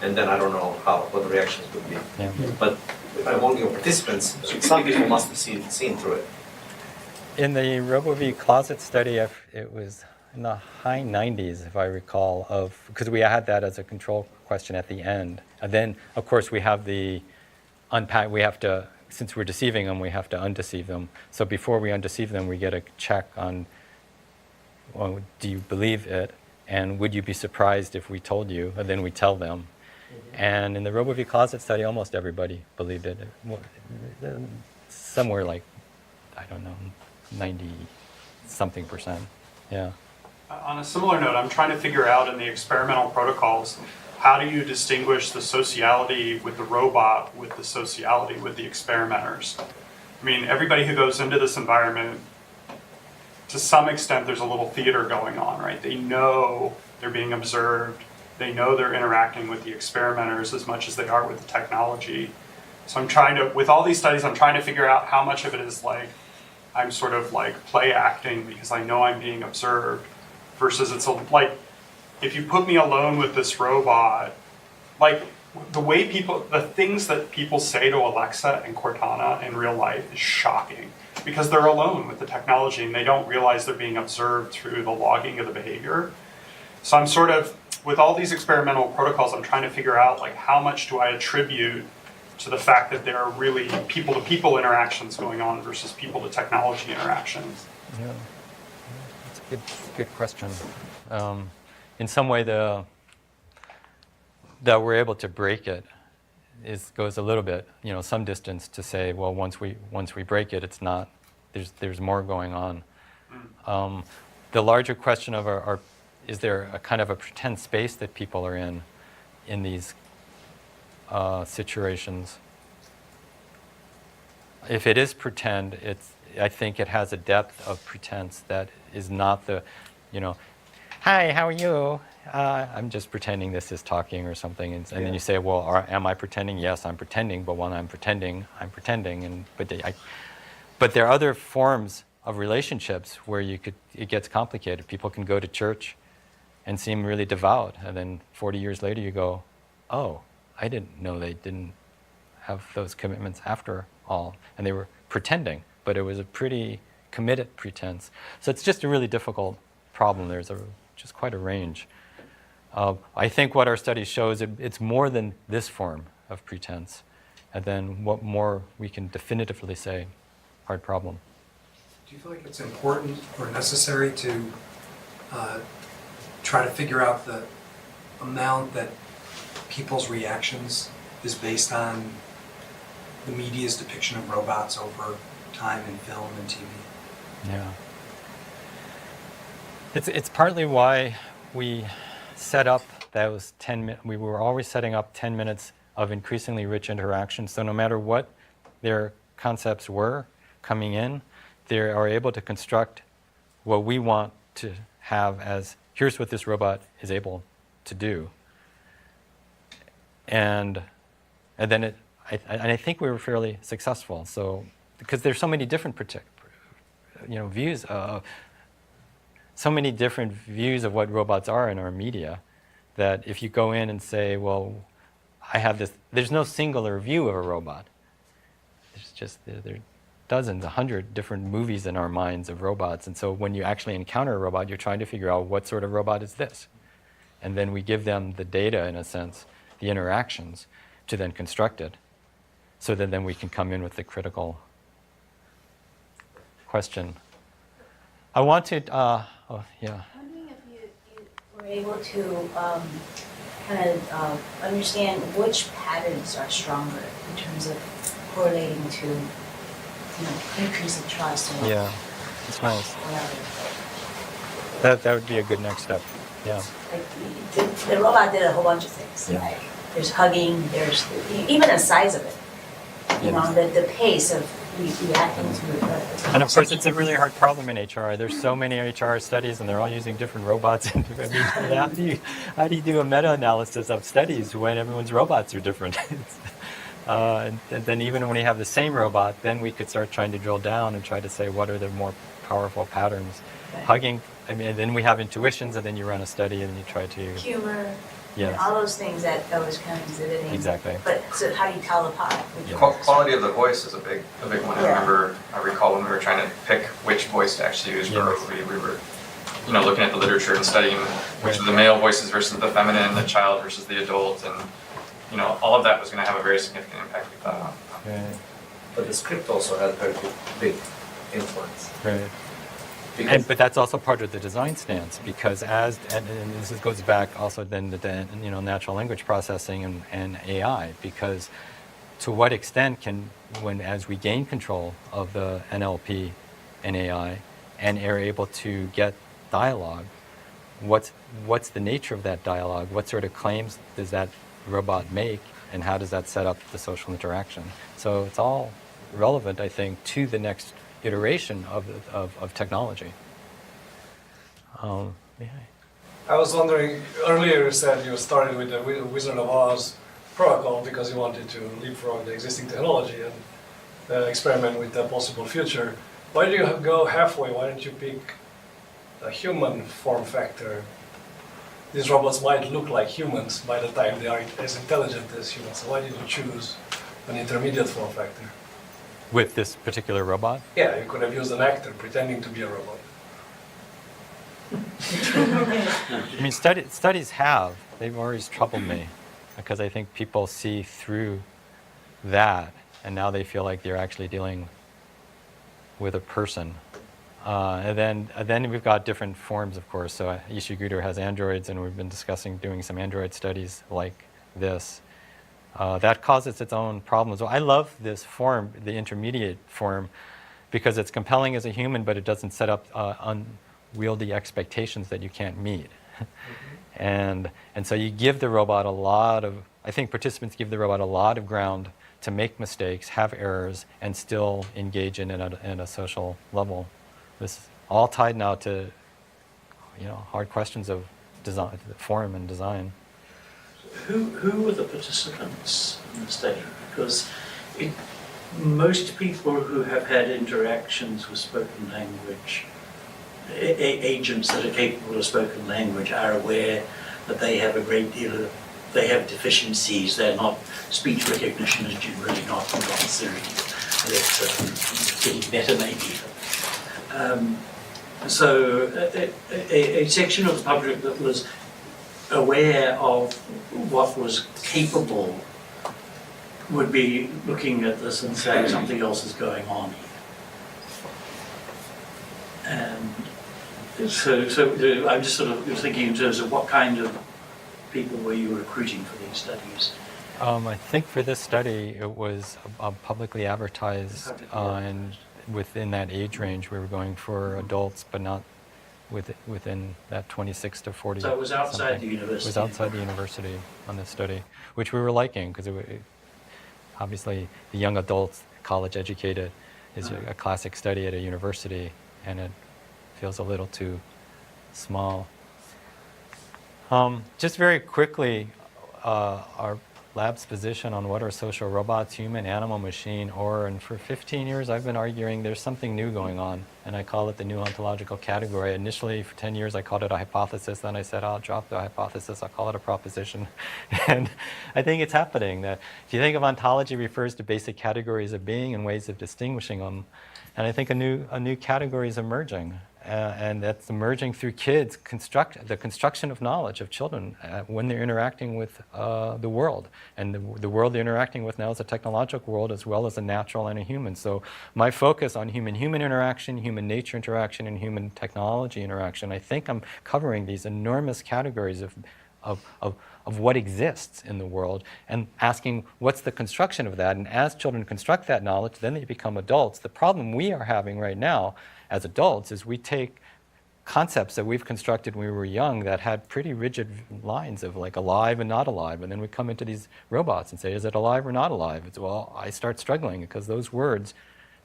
And then I don't know what the reactions would be. Yeah. But among your participants, some people must have seen through it. In the Robovie closet study, it was in the high 90s, if I recall, because we had that as a control question at the end. And then, of course, we have the unpack. We have to, since we're deceiving them, we have to undeceive them. So before we undeceive them, we get a check on, well, do you believe it? And would you be surprised if we told you? And then we tell them. And in the Robovie closet study, almost everybody believed it. Somewhere like, I don't know, 90-something%. Yeah. On a similar note, I'm trying to figure out in the experimental protocols, how do you distinguish the sociality with the robot with the sociality with the experimenters? I mean, everybody who goes into this environment, to some extent, there's a little theater going on, right? They know they're being observed. They know they're interacting with the experimenters as much as they are with the technology. So I'm trying to, with all these studies, I'm trying to figure out how much of it is like, I'm sort of like play acting because I know I'm being observed, versus it's like, if you put me alone with this robot, like the things that people say to Alexa and Cortana in real life is shocking, because they're alone with the technology and they don't realize they're being observed through the logging of the behavior. So I'm sort of, with all these experimental protocols, I'm trying to figure out like how much do I attribute to the fact that there are really people-to-people interactions going on versus people-to-technology interactions. Yeah, that's a good question. In some way, that we're able to break it goes a little bit, some distance to say, well, once we break it, it's not. There's more going on. The larger question of is there a kind of a pretend space that people are in these situations. If it is pretend, I think it has a depth of pretense that is not the, hi, how are you? I'm just pretending this is talking or something. And then you say, well, am I pretending? Yes, I'm pretending. But when I'm pretending. But there are other forms of relationships where it gets complicated. People can go to church and seem really devout. And then 40 years later you go, oh, I didn't know they didn't have those commitments after all. And they were pretending, but it was a pretty committed pretense. So it's just a really difficult problem. There's just quite a range. I think what our study shows, it's more than this form of pretense. And then what more we can definitively say, hard problem. Do you feel like it's important or necessary to try to figure out the amount that people's reactions is based on the media's depiction of robots over time in film and TV? Yeah. It's partly why we set up those 10 minutes. We were always setting up 10 minutes of increasingly rich interaction. So no matter what their concepts were coming in, they are able to construct what we want to have as, here's what this robot is able to do. And then I think we were fairly successful. So because there's so many different views, so many different views of what robots are in our media, that if you go in and say, well, I have this, there's no singular view of a robot. There's just, there are dozens, 100 different movies in our minds of robots. And so when you actually encounter a robot, you're trying to figure out what sort of robot is this. And then we give them the data, in a sense, the interactions, to then construct it. So that then we can come in with the critical question. I want to, yeah. I'm wondering if you were able to kind of understand which patterns are stronger in terms of correlating to, increase of trust. Or yeah, it's nice. Whatever. That would be a good next step. Yeah. Like the robot did a whole bunch of things. Yeah. Right? There's hugging. There's even the size of it. The pace of reacting to it. And of course, it's a really hard problem in HR. There's so many HR studies, and they're all using different robots. How do you do a meta-analysis of studies when everyone's robots are different? And then even when we have the same robot, then we could start trying to drill down and try to say what are the more powerful patterns. Okay. Hugging, and then we have intuitions, and then you run a study and you try to... Humor. Yes. All those things that was kind of exhibiting. Exactly. But so how do you tell apart? Quality of the voice is a big one. Yeah. I recall when we were trying to pick which voice to actually use for Robovie, we were looking at the literature and studying which of the male voices versus the feminine, the child versus the adult, and all of that was going to have a very significant impact, we thought, on. Right. But the script also had a very big influence. Right. But that's also part of the design stance, because and this goes back also then to natural language processing and AI, because to what extent as we gain control of the NLP and AI and are able to get dialogue, what's the nature of that dialogue? What sort of claims does that robot make, and how does that set up the social interaction? So it's all relevant, I think, to the next iteration of technology. Yeah. I was wondering, earlier you said you started with the Wizard of Oz protocol because you wanted to leapfrog the existing technology and experiment with the possible future. Why did you go halfway? Why didn't you pick a human form factor? These robots might look like humans by the time they are as intelligent as humans. So why did you choose an intermediate form factor? With this particular robot? Yeah, you could have used an actor pretending to be a robot. I mean, studies they've always troubled me, because I think people see through that, and now they feel like they're actually dealing with a person. And then we've got different forms, of course. So Ishiguro has androids, and we've been discussing doing some android studies like this. That causes its own problems. So I love this form, the intermediate form, because it's compelling as a human, but it doesn't set up unwieldy expectations that you can't meet. And so you give the robot a lot of, I think participants give the robot a lot of ground to make mistakes, have errors, and still engage in it at a social level. This is all tied now to, hard questions of design, form and design. Who were the participants in the study? Because most people who have had interactions with spoken language, agents that are capable of spoken language, are aware that they have a great deal of, they have deficiencies. They're not, speech recognition is generally not compulsory. It's getting better maybe. So a section of the public that was aware of what was capable would be looking at this and saying something else is going on here. And so I'm just sort of thinking in terms of what kind of people were you recruiting for these studies? I think for this study it was publicly advertised, and within that age range we were going for adults, but not within that 26 to 40. So it was outside something. the university? It was outside the university on this study, which we were liking because obviously the young adults, college educated, is a classic study at a university, and it feels a little too small. Just very quickly, our lab's position on what are social robots, human, animal, machine, or, and for 15 years I've been arguing there's something new going on, and I call it the new ontological category. Initially, for 10 years, I called it a hypothesis, then I said, I'll drop the hypothesis, I'll call it a proposition. And I think it's happening, that if you think of ontology refers to basic categories of being and ways of distinguishing them, and I think a new category is emerging. And that's emerging through kids, the construction of knowledge of children when they're interacting with the world. And the world they're interacting with now is a technological world as well as a natural and a human. So my focus on human-human interaction, human-nature interaction, and human technology interaction, I think I'm covering these enormous categories of what exists in the world and asking what's the construction of that. And as children construct that knowledge, then they become adults. The problem we are having right now as adults is we take concepts that we've constructed when we were young that had pretty rigid lines of like alive and not alive, and then we come into these robots and say, is it alive or not alive? It's, well, I start struggling because those words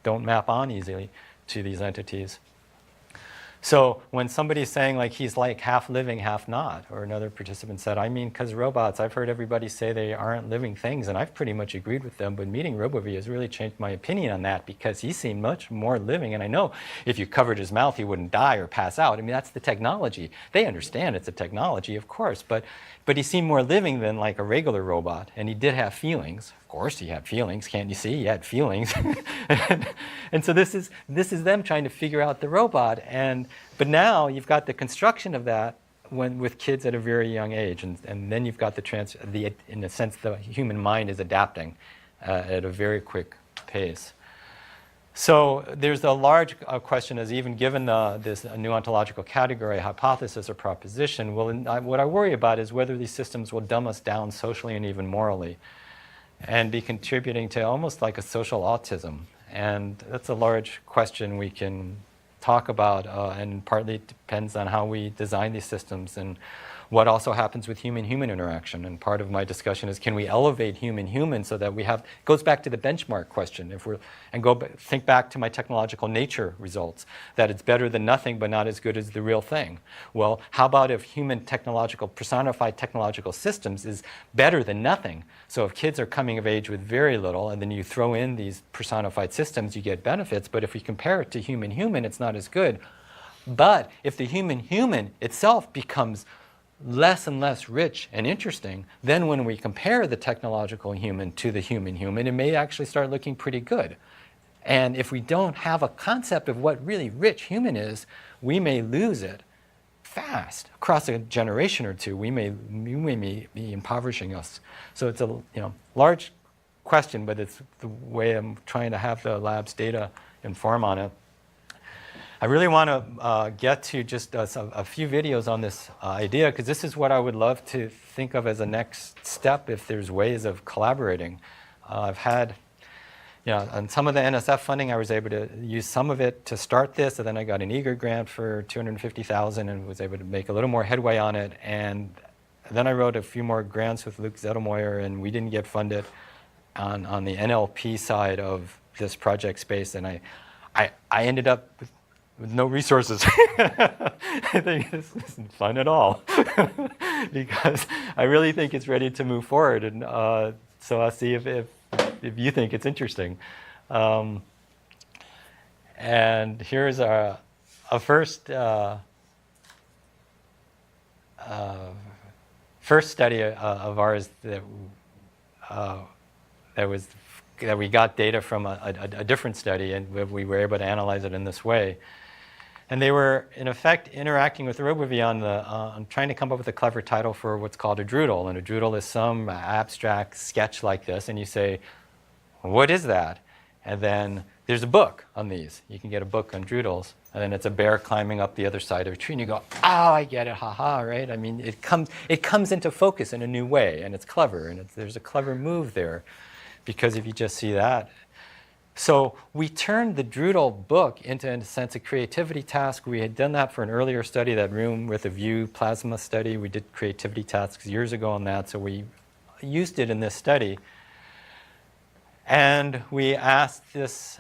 don't map on easily to these entities. So when somebody's saying like he's like half living, half not, or another participant said, I mean, because robots, I've heard everybody say they aren't living things, and I've pretty much agreed with them, but meeting Robovie has really changed my opinion on that because he seemed much more living, and I know if you covered his mouth he wouldn't die or pass out. I mean, that's the technology. They understand it's a technology, of course, but he seemed more living than like a regular robot, and he did have feelings. Of course he had feelings, can't you see? He had feelings. And so this is them trying to figure out the robot, but now you've got the construction of that with kids at a very young age, and then you've got in a sense the human mind is adapting at a very quick pace. So there's a large question is even given this new ontological category, hypothesis or proposition, what I worry about is whether these systems will dumb us down socially and even morally and be contributing to almost like a social autism. And that's a large question we can talk about, and partly it depends on how we design these systems and what also happens with human-human interaction. And part of my discussion is, can we elevate human-human so that we have, goes back to the benchmark question, think back to my technological nature results, that it's better than nothing but not as good as the real thing. Well, how about if personified technological systems is better than nothing? So if kids are coming of age with very little, and then you throw in these personified systems, you get benefits, but if we compare it to human-human, it's not as good. But if the human-human itself becomes less and less rich and interesting, then when we compare the technological human to the human-human, it may actually start looking pretty good. And if we don't have a concept of what really rich human is, we may lose it fast. Across a generation or two, we may be impoverishing us. So it's a large question, but it's the way I'm trying to have the lab's data inform on it. I really want to get to just a few videos on this idea, because this is what I would love to think of as a next step if there's ways of collaborating. I've had on some of the NSF funding, I was able to use some of it to start this, and then I got an eager grant for $250,000 and was able to make a little more headway on it. And then I wrote a few more grants with Luke Zettelmoyer, and we didn't get funded on the NLP side of this project space, and I ended up with no resources. I think this isn't fun at all because I really think it's ready to move forward, and so I'll see if you think it's interesting. And here's a first study of ours that we got data from a different study, and we were able to analyze it in this way. And they were, in effect, interacting with Robovie on trying to come up with a clever title for what's called a droodle. And a droodle is some abstract sketch like this, and you say, what is that? And then there's a book on these. You can get a book on droodles, and then it's a bear climbing up the other side of a tree, and you go, oh, I get it, haha, right? I mean, it comes into focus in a new way, and it's clever, and there's a clever move there, because if you just see that. So we turned the droodle book into, in a sense, a creativity task. We had done that for an earlier study, that room with a view plasma study. We did creativity tasks years ago on that, so we used it in this study. And we asked this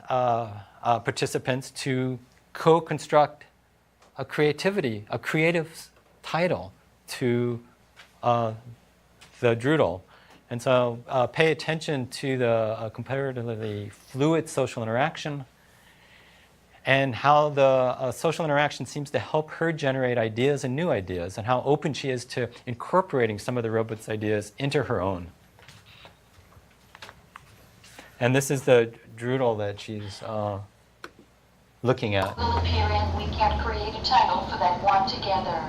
participants to co-construct a creative title to the droodle. And so pay attention to the comparatively fluid social interaction and how the social interaction seems to help her generate ideas and new ideas, and how open she is to incorporating some of the robot's ideas into her own. And this is the droodle that she's looking at. Will appear and we can create a title for that one together.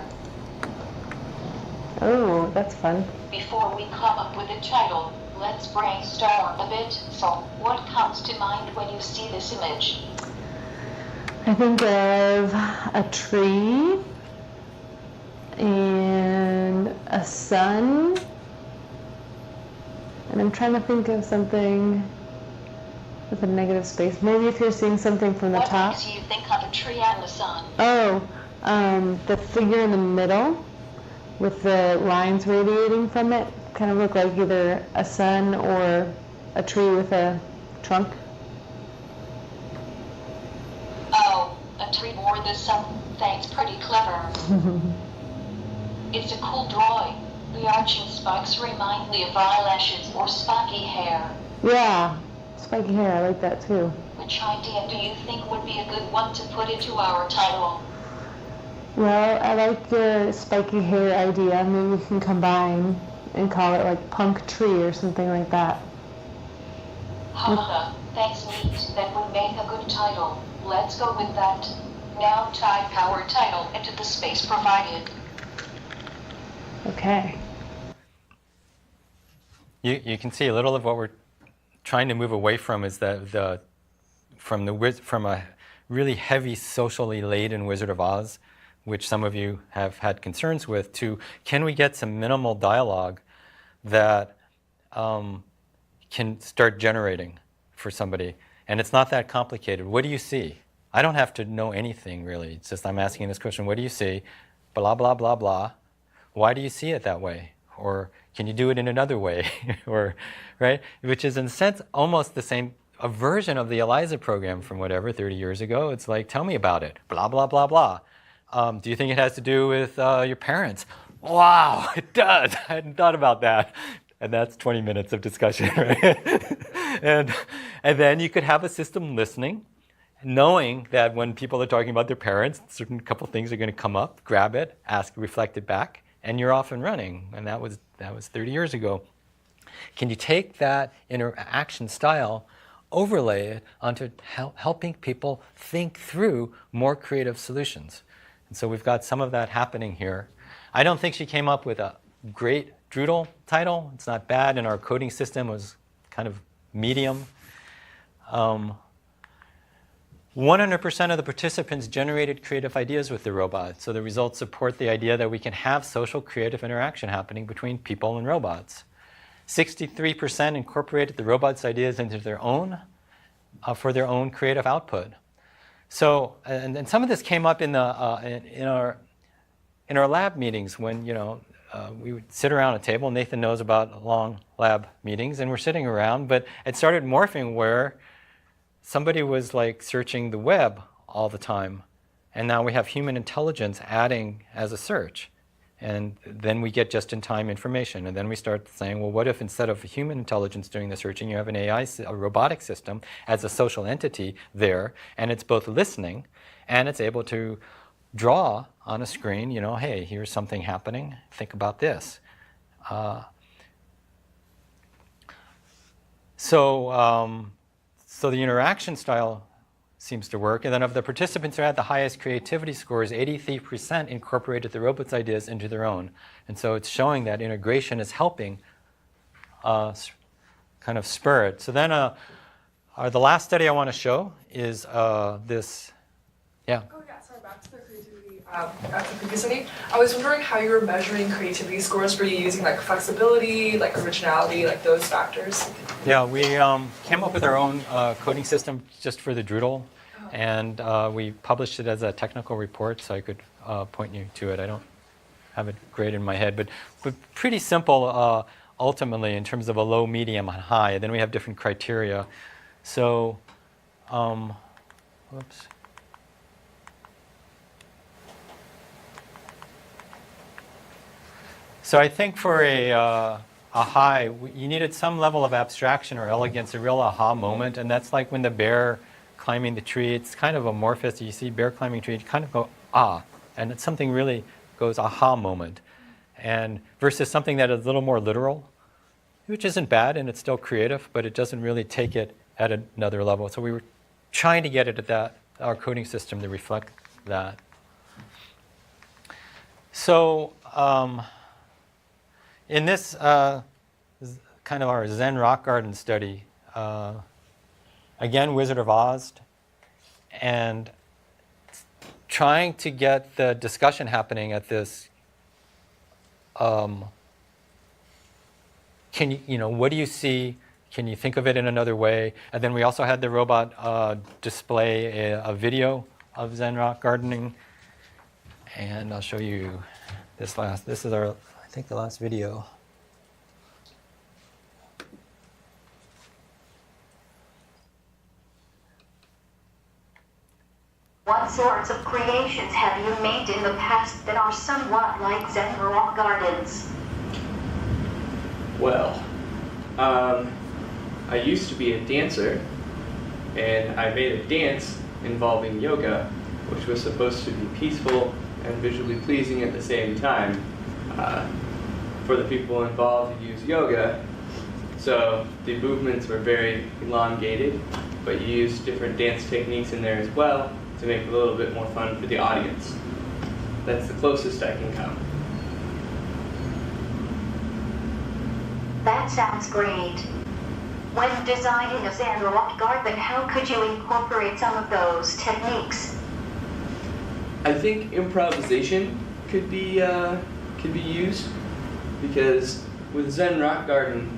Oh, that's fun. Before we come up with a title, let's brainstorm a bit. So, what comes to mind when you see this image? I think of a tree and a sun. And I'm trying to think of something with a negative space. Maybe if you're seeing something from the top. What makes you think of a tree and the sun? Oh, the figure in the middle with the lines radiating from it kind of look like either a sun or a tree with a trunk. Oh, a tree or the sun. Thanks, pretty clever. It's a cool drawing. The arching spikes remind me of eyelashes or spiky hair. Yeah, spiky hair, I like that too. Which idea do you think would be a good one to put into our title? Well, I like the spiky hair idea. Maybe we can combine and call it like punk tree or something like that. Haha, thanks neat. That would make a good title. Let's go with that. Now type our title into the space provided. Okay. You can see a little of what we're trying to move away from is from a really heavy socially laden Wizard of Oz, which some of you have had concerns with, to can we get some minimal dialogue that can start generating for somebody? And it's not that complicated. What do you see? I don't have to know anything really. It's just I'm asking this question, what do you see? Blah, blah, blah, blah. Why do you see it that way? Or can you do it in another way? Or, right? Which is in a sense almost the same, a version of the ELIZA program from whatever, 30 years ago. It's like, tell me about it. Blah, blah, blah, blah. Do you think it has to do with your parents? Wow, it does. I hadn't thought about that. And that's 20 minutes of discussion, right? and then you could have a system listening, knowing that when people are talking about their parents, certain couple things are going to come up, grab it, ask, reflect it back, and you're off and running. And that was 30 years ago. Can you take that interaction style, overlay it onto helping people think through more creative solutions? And so we've got some of that happening here. I don't think she came up with a great droodle title. It's not bad, and our coding system was kind of medium. 100% of the participants generated creative ideas with the robot. So the results support the idea that we can have social creative interaction happening between people and robots. 63% incorporated the robot's ideas into their own, for their own creative output. So, and some of this came up in the in our lab meetings when we would sit around a table. Nathan knows about long lab meetings, and we're sitting around. But it started morphing where somebody was like searching the web all the time, and now we have human intelligence adding as a search. And then we get just-in-time information. And then we start saying, well, what if instead of human intelligence doing the searching, you have an AI, a robotic system as a social entity there, and it's both listening and it's able to draw on a screen, hey, here's something happening, think about this. So the interaction style seems to work. And then of the participants who had the highest creativity scores, 83% incorporated the robot's ideas into their own. And so it's showing that integration is helping kind of spur it. So then the last study I want to show is this, yeah. Oh yeah, sorry, back to the creativity, back to the previous study. I was wondering how you were measuring creativity scores. Were you using like flexibility, like originality, like those factors? Yeah, we came up with our own coding system just for the Droodle, and we published it as a technical report, so I could point you to it. I don't have it great in my head, but pretty simple ultimately in terms of a low, medium, and high. Then we have different criteria. So, whoops. So I think for a high, you needed some level of abstraction or elegance, a real aha moment, and that's like when the bear climbing the tree, it's kind of amorphous. You see bear climbing a tree, you kind of go, ah, and it's something really goes aha moment. And versus something that is a little more literal, which isn't bad and it's still creative, but it doesn't really take it at another level. So we were trying to get it at that, our coding system to reflect that. So in this kind of our Zen rock garden study, again, Wizard of WOZ'd, and trying to get the discussion happening at this, what do you see? Can you think of it in another way? And then we also had the robot display a video of Zen rock gardening. And I'll show you this is our, I think, the last video. What sorts of creations have you made in the past that are somewhat like Zen rock gardens? Well, I used to be a dancer, and I made a dance involving yoga, which was supposed to be peaceful and visually pleasing at the same time for the people involved who use yoga. So the movements were very elongated, but you used different dance techniques in there as well to make it a little bit more fun for the audience. That's the closest I can come. That sounds great. When designing a Zen rock garden, how could you incorporate some of those techniques? I think improvisation could be used, because with Zen rock garden,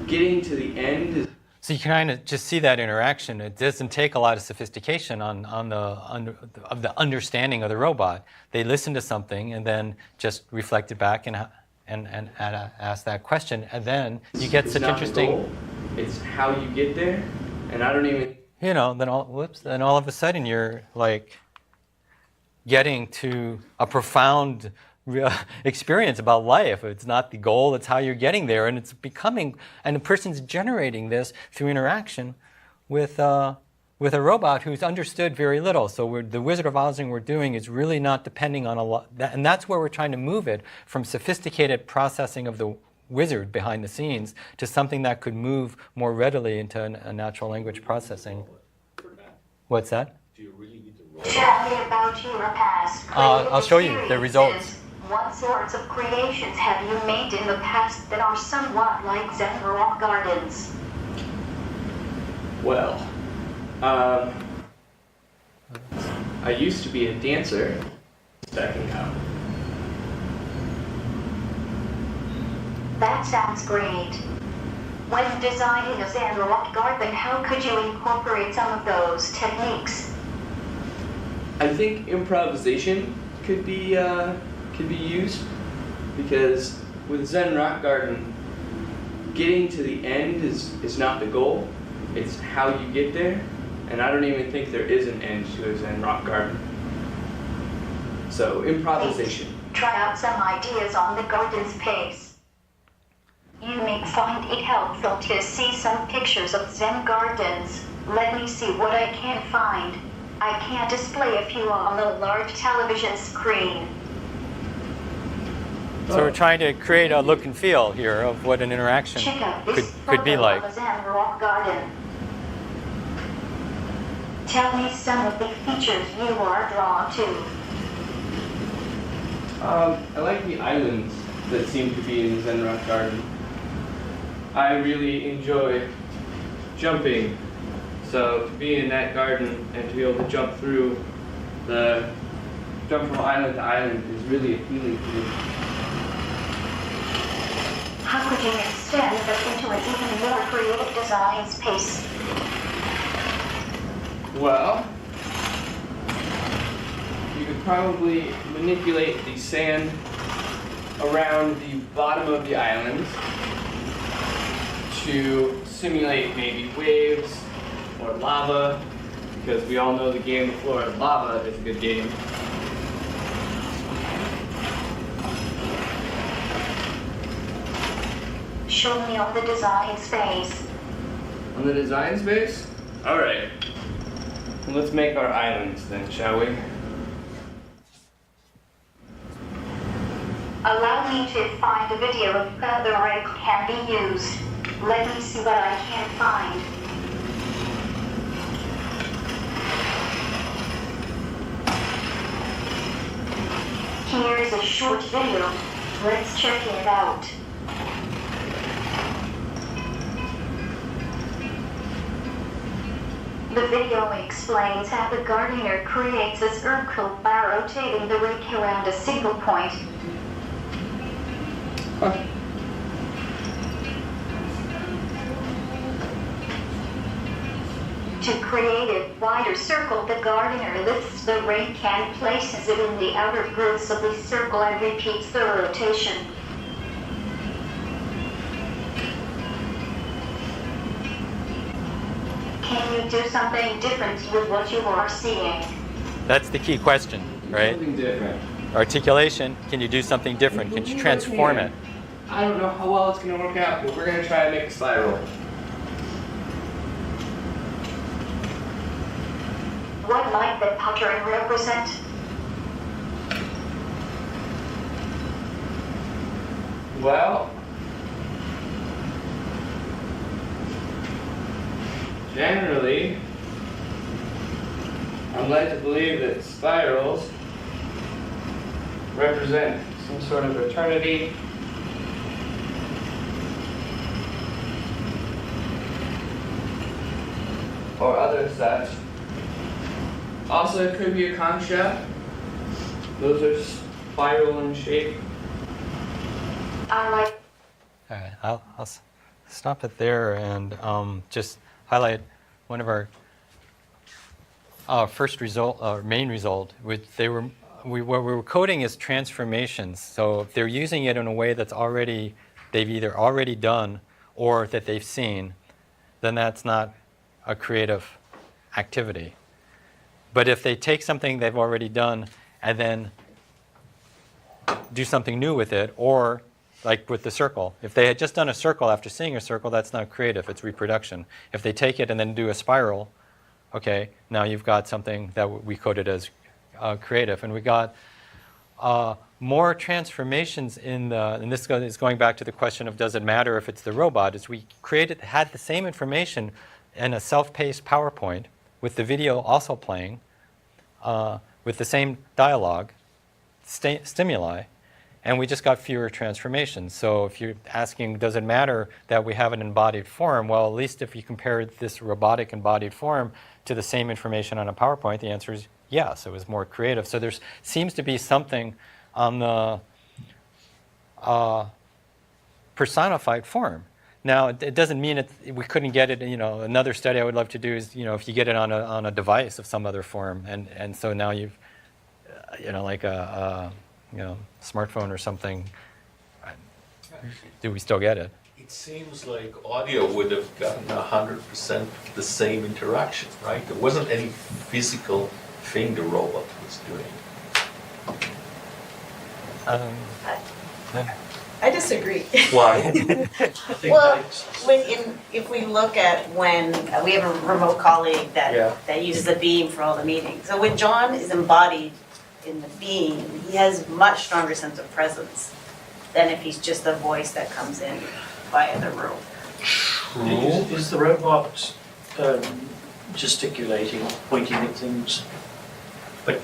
getting to the end is. So you can kind of just see that interaction. It doesn't take a lot of sophistication on the understanding of the robot. They listen to something and then just reflect it back and ask that question, and then you get it's such not interesting. The goal. It's how you get there, and I don't even. Then all of a sudden you're like getting to a profound experience about life. It's not the goal, it's how you're getting there, and it's becoming, and the person's generating this through interaction with a robot who's understood very little. So the Wizard of Ozing we're doing is really not depending on a lot, and that's where we're trying to move it from sophisticated processing of the wizard behind the scenes to something that could move more readily into a natural language processing. What's that? Tell me about your past. I'll show you the results. What sorts of creations have you made in the past that are somewhat like Zen rock gardens? Well, I used to be a dancer. Stacking up. That sounds great. When designing a Zen rock garden, how could you incorporate some of those techniques? I think improvisation could be used, because with Zen rock garden, getting to the end is not the goal. It's how you get there, and I don't even think there is an end to a Zen rock garden. So improvisation. Try out some ideas on the garden's pace. You may find it helpful to see some pictures of Zen gardens. Let me see what I can find. I can display a few on the large television screen. So we're trying to create a look and feel here of what an interaction Check out this could be photo like. of a Zen rock garden. Tell me some of the features you are drawn to. I like the islands that seem to be in the Zen rock garden. I really enjoy jumping, so to be in that garden and to be able to jump from island to island is really appealing to me. How could you extend this into an even more creative design space? Well, you could probably manipulate the sand around the bottom of the island to simulate maybe waves or lava, because we all know the game The Floor is Lava is a good game. Show me on the design space. On the design space? Alright. Let's make our islands then, shall we? Allow me to find a video of how the rig can be used. Let me see what I can find. Here's a short video. Let's check it out. The video explains how the gardener creates a circle by rotating the rake around a single point. To create a wider circle, the gardener lifts the rake and places it in the outer grooves of the circle and repeats the rotation. Can you do something different with what you are seeing? That's the key question, right? Something different. Articulation, can you do something different? Can you transform it? I don't know how well it's going to work out, but we're going to try to make a spiral. What might the pattern represent? Well, generally, I'm led to believe that spirals represent some sort of eternity, or other such. Also, it could be a conch shell. Those are spiral in shape. I like. All right, I'll stop it there and just highlight one of our first result, main result. What we were coding is transformations. So if they're using it in a way that's they've either already done or that they've seen, then that's not a creative activity. But if they take something they've already done and then do something new with it, or like with the circle, if they had just done a circle after seeing a circle, that's not creative, it's reproduction. If they take it and then do a spiral, okay, now you've got something that we coded as creative. And we got more transformations and this is going back to the question of does it matter if it's the robot, is we had the same information in a self-paced PowerPoint with the video also playing, with the same dialogue, stimuli, and we just got fewer transformations. So if you're asking, does it matter that we have an embodied form? Well, at least if you compare this robotic embodied form to the same information on a PowerPoint, the answer is yes, it was more creative. So there seems to be something on the personified form. Now, it doesn't mean we couldn't get it. Another study I would love to do is, if you get it on a device of some other form, and so now you've, like a smartphone or something. Do we still get it? It seems like audio would have gotten 100% the same interaction, right? There wasn't any physical thing the robot was doing. I disagree. Why? Well, if we look at when we have a remote colleague that uses a beam for all the meetings. So when John is embodied in the beam, he has much stronger sense of presence than if he's just a voice that comes in via the room. Is the robot gesticulating, pointing at things? But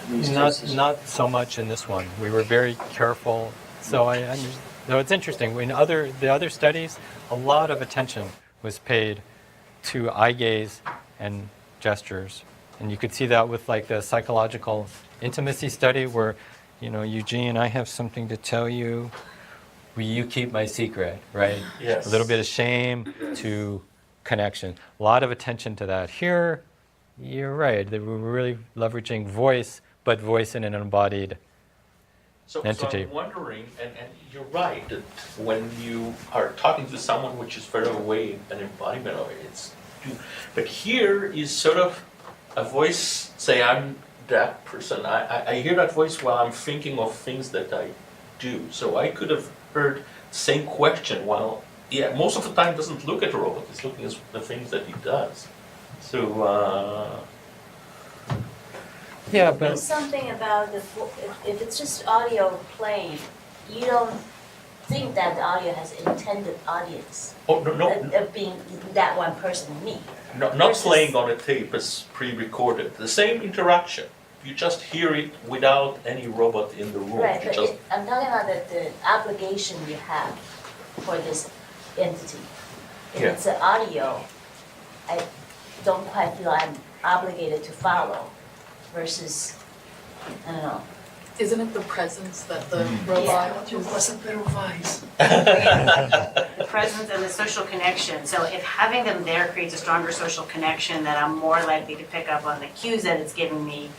in these cases- Not so much in this one. We were very careful. So it's interesting. In the other studies, a lot of attention was paid to eye gaze and gestures, and you could see that with like the psychological intimacy study, where, Eugene, I have something to tell you. Will you keep my secret? Right? Yes. A little bit of shame to connection. A lot of attention to that. Here, you're right. They were really leveraging voice, but voice in an embodied entity. So I'm wondering, and you're right, that when you are talking to someone which is further away, an embodiment of it, but here is sort of a voice, say I'm that person. I hear that voice while I'm thinking of things that I do. So I could have heard the same question while, most of the time doesn't look at the robot, it's looking at the things that he does. So, yeah, but there's something about if it's just audio playing, you don't think that the audio has intended audience. Oh, no. Of being that one person, me. Not playing on a tape as pre-recorded. The same interaction. You just hear it without any robot in the room. Right, but I'm talking about the obligation you have for this entity. If it's an audio, I don't quite feel I'm obligated to follow. Versus, I don't know. Isn't it the presence that the robot wasn't better advice? The presence and the social connection. So if having them there creates a stronger social connection, that I'm more likely to pick up on the cues that it's giving me.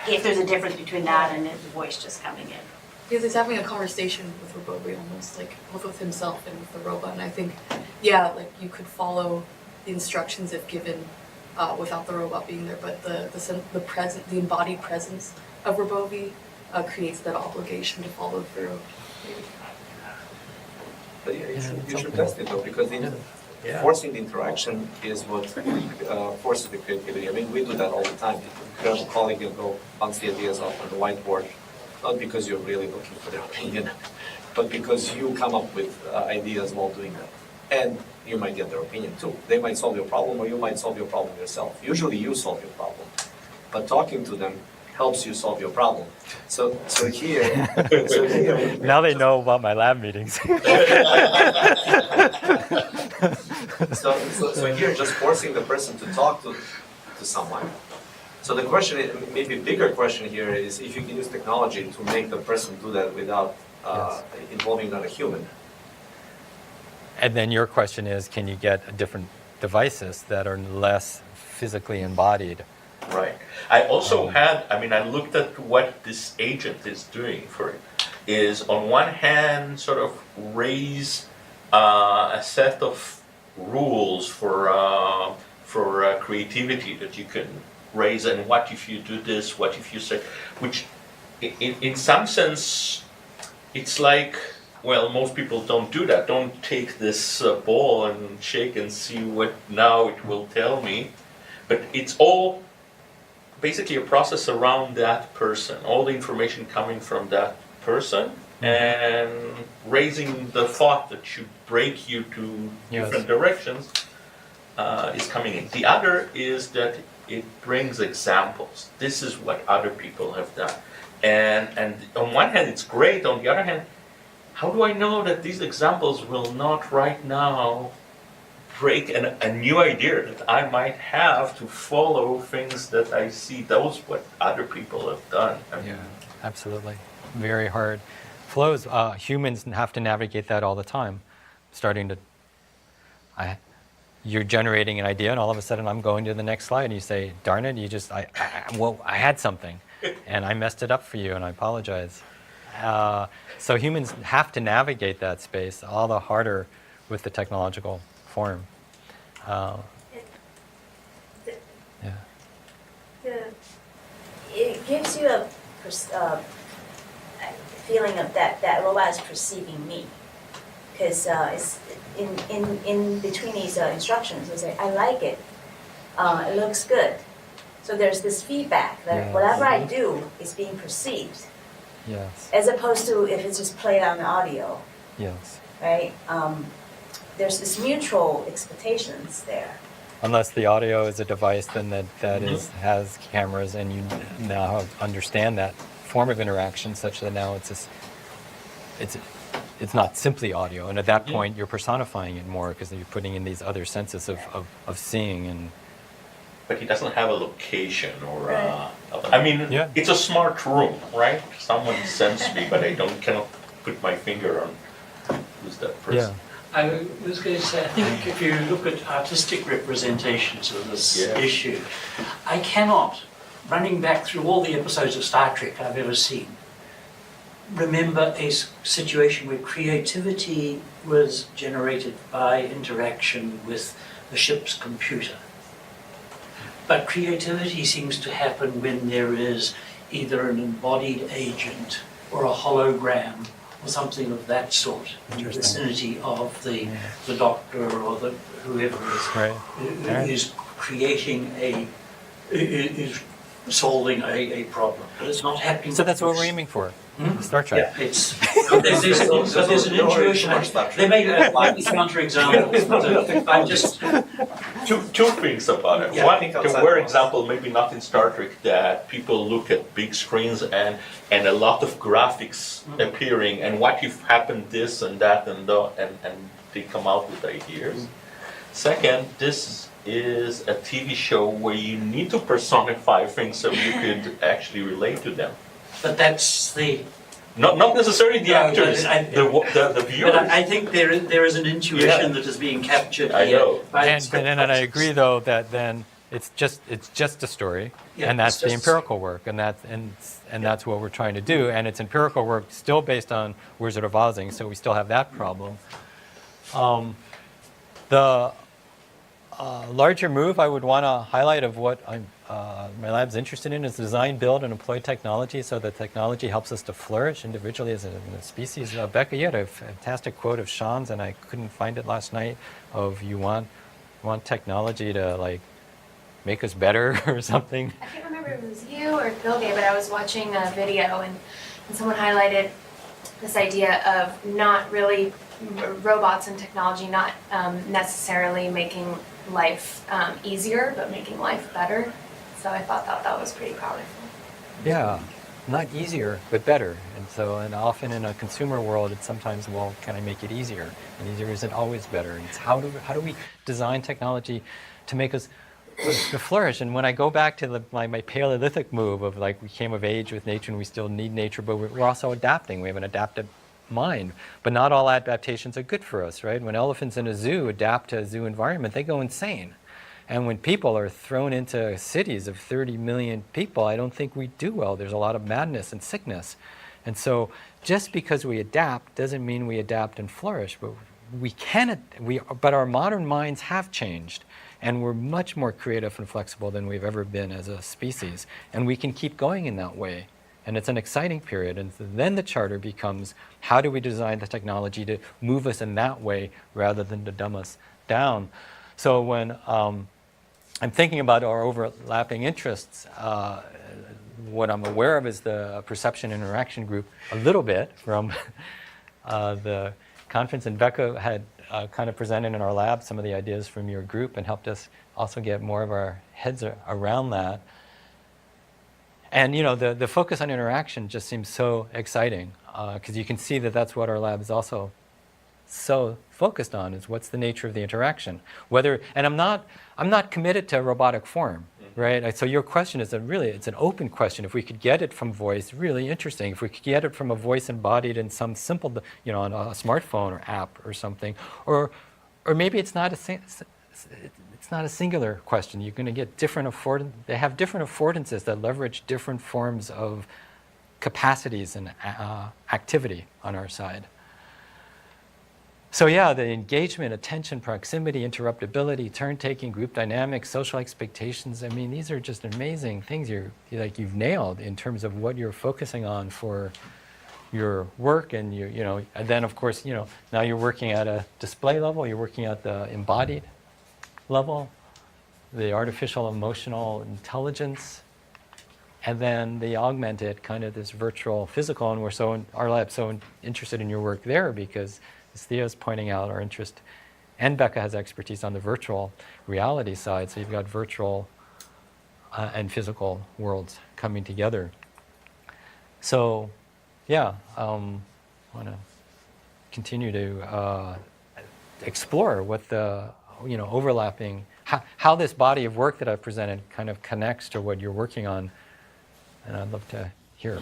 If there's a difference between that and his voice just coming in. Because he's having a conversation with Robovie, almost like both with himself and with the robot. And I think, like you could follow the instructions if given without the robot being there, but the embodied presence of Robovie creates that obligation to follow through. But you should test it though, because forcing the interaction is what forces the creativity. I mean, we do that all the time. You have a colleague, you go bounce the ideas off on the whiteboard, not because you're really looking for their opinion, but because you come up with ideas while doing that. And you might get their opinion too. They might solve your problem, or you might solve your problem yourself. Usually you solve your problem, but talking to them helps you solve your problem. So here, now they know about my lab meetings. so here, just forcing the person to talk to someone. So the question, maybe a bigger question here, is if you can use technology to make the person do that without involving another human. And then your question is, can you get different devices that are less physically embodied? Right. I also I looked at what this agent is doing for it. Is on one hand sort of raise a set of rules for creativity that you can raise, and what if you do this, what if you say, which in some sense it's like, well, most people don't do that. Don't take this ball and shake and see what now it will tell me. But it's all basically a process around that person, all the information coming from that person, and raising the thought that should break you to different directions is coming in. The other is that it brings examples. This is what other people have done. And on one hand, it's great. On the other hand, how do I know that these examples will not right now break a new idea that I might have to follow things that I see? Those what other people have done. Absolutely. Very hard. Flows, humans have to navigate that all the time. starting to, you're generating an idea, and all of a sudden I'm going to the next slide, and you say, darn it, I had something, and I messed it up for you, and I apologize. So humans have to navigate that space all the harder with the technological form. It gives you a feeling of that robot is perceiving me, because it's in between these instructions, it's like, I like it, it looks good. So there's this feedback that whatever I do is being perceived. Yes. As opposed to if it's just played on the audio. Yes. Right? There's this mutual expectations there. Unless the audio is a device, then that has cameras, and you now understand that form of interaction, such that now it's not simply audio, and at that point you're personifying it more because you're putting in these other senses of seeing and. But he doesn't have a location or. I mean, it's a smart room, right? Someone sends me, but I cannot put my finger on who's that person. Yeah. I was going to say, I think if you look at artistic representations of this issue, I cannot, running back through all the episodes of Star Trek I've ever seen, remember a situation where creativity was generated by interaction with the ship's computer. But creativity seems to happen when there is either an embodied agent or a hologram or something of that sort in the vicinity of the doctor or the whoever is creating is solving a problem. But it's not happening. So that's what we're aiming for. Star Trek. Yeah, there's an intuition. They make slightly counterexamples, but I'm just two things about it. One, there were example, maybe not in Star Trek, that people look at big screens and a lot of graphics appearing, and what if happened this and that and they come out with ideas. Second, this is a TV show where you need to personify things so you could actually relate to them. But that's the... Not necessarily the actors, the viewers. But I think there is an intuition that is being captured here. I know. And I agree, though, that then it's just a story, and that's the empirical work, and that's what we're trying to do. And it's empirical work still based on Wizard of Ozing, so we still have that problem. The larger move I would want to highlight of what my lab's interested in is design, build, and employ technology so that technology helps us to flourish individually as a species. Becca, you had a fantastic quote of Sean's, and I couldn't find it last night, of you want technology to like make us better or something. I can't remember if it was you or Bill gave it. I was watching a video and someone highlighted this idea of not really robots and technology not necessarily making life easier, but making life better. So I thought that was pretty powerful. Yeah, not easier, but better. And often in a consumer world, it's sometimes, well, can I make it easier? And easier isn't always better. And it's how do we design technology to make us to flourish? And when I go back to my Paleolithic move of like we came of age with nature and we still need nature, but we're also adapting. We have an adaptive mind. But not all adaptations are good for us, right? When elephants in a zoo adapt to a zoo environment, they go insane. And when people are thrown into cities of 30 million people, I don't think we do well. There's a lot of madness and sickness. And so just because we adapt doesn't mean we adapt and flourish. But but our modern minds have changed. And we're much more creative and flexible than we've ever been as a species. And we can keep going in that way. And it's an exciting period. And then the charter becomes, how do we design the technology to move us in that way rather than to dumb us down? So when I'm thinking about our overlapping interests, what I'm aware of is the perception interaction group a little bit from the conference. And Becca had kind of presented in our lab some of the ideas from your group and helped us also get more of our heads around that. And you know, the focus on interaction just seems so exciting because you can see that that's what our lab is also so focused on, is what's the nature of the interaction. And I'm not committed to robotic form, Right? So your question is it's an open question. If we could get it from voice, really interesting. If we could get it from a voice embodied in some simple, on a smartphone or app or something, or maybe it's not a singular question. You're going to get they have different affordances that leverage different forms of capacities and activity on our side. So yeah, the engagement, attention, proximity, interruptibility, turn-taking, group dynamics, social expectations. I mean, these are just amazing things you've nailed in terms of what you're focusing on for your work, and and then of course, now you're working at a display level, you're working at the embodied level, the artificial emotional intelligence, and then the augmented kind of this virtual physical. And our lab's so interested in your work there because, as Thea's pointing out, our interest, and Becca has expertise on the virtual reality side, so you've got virtual and physical worlds coming together. So yeah, I want to continue to explore what the overlapping, how this body of work that I've presented kind of connects to what you're working on, and I'd love to hear.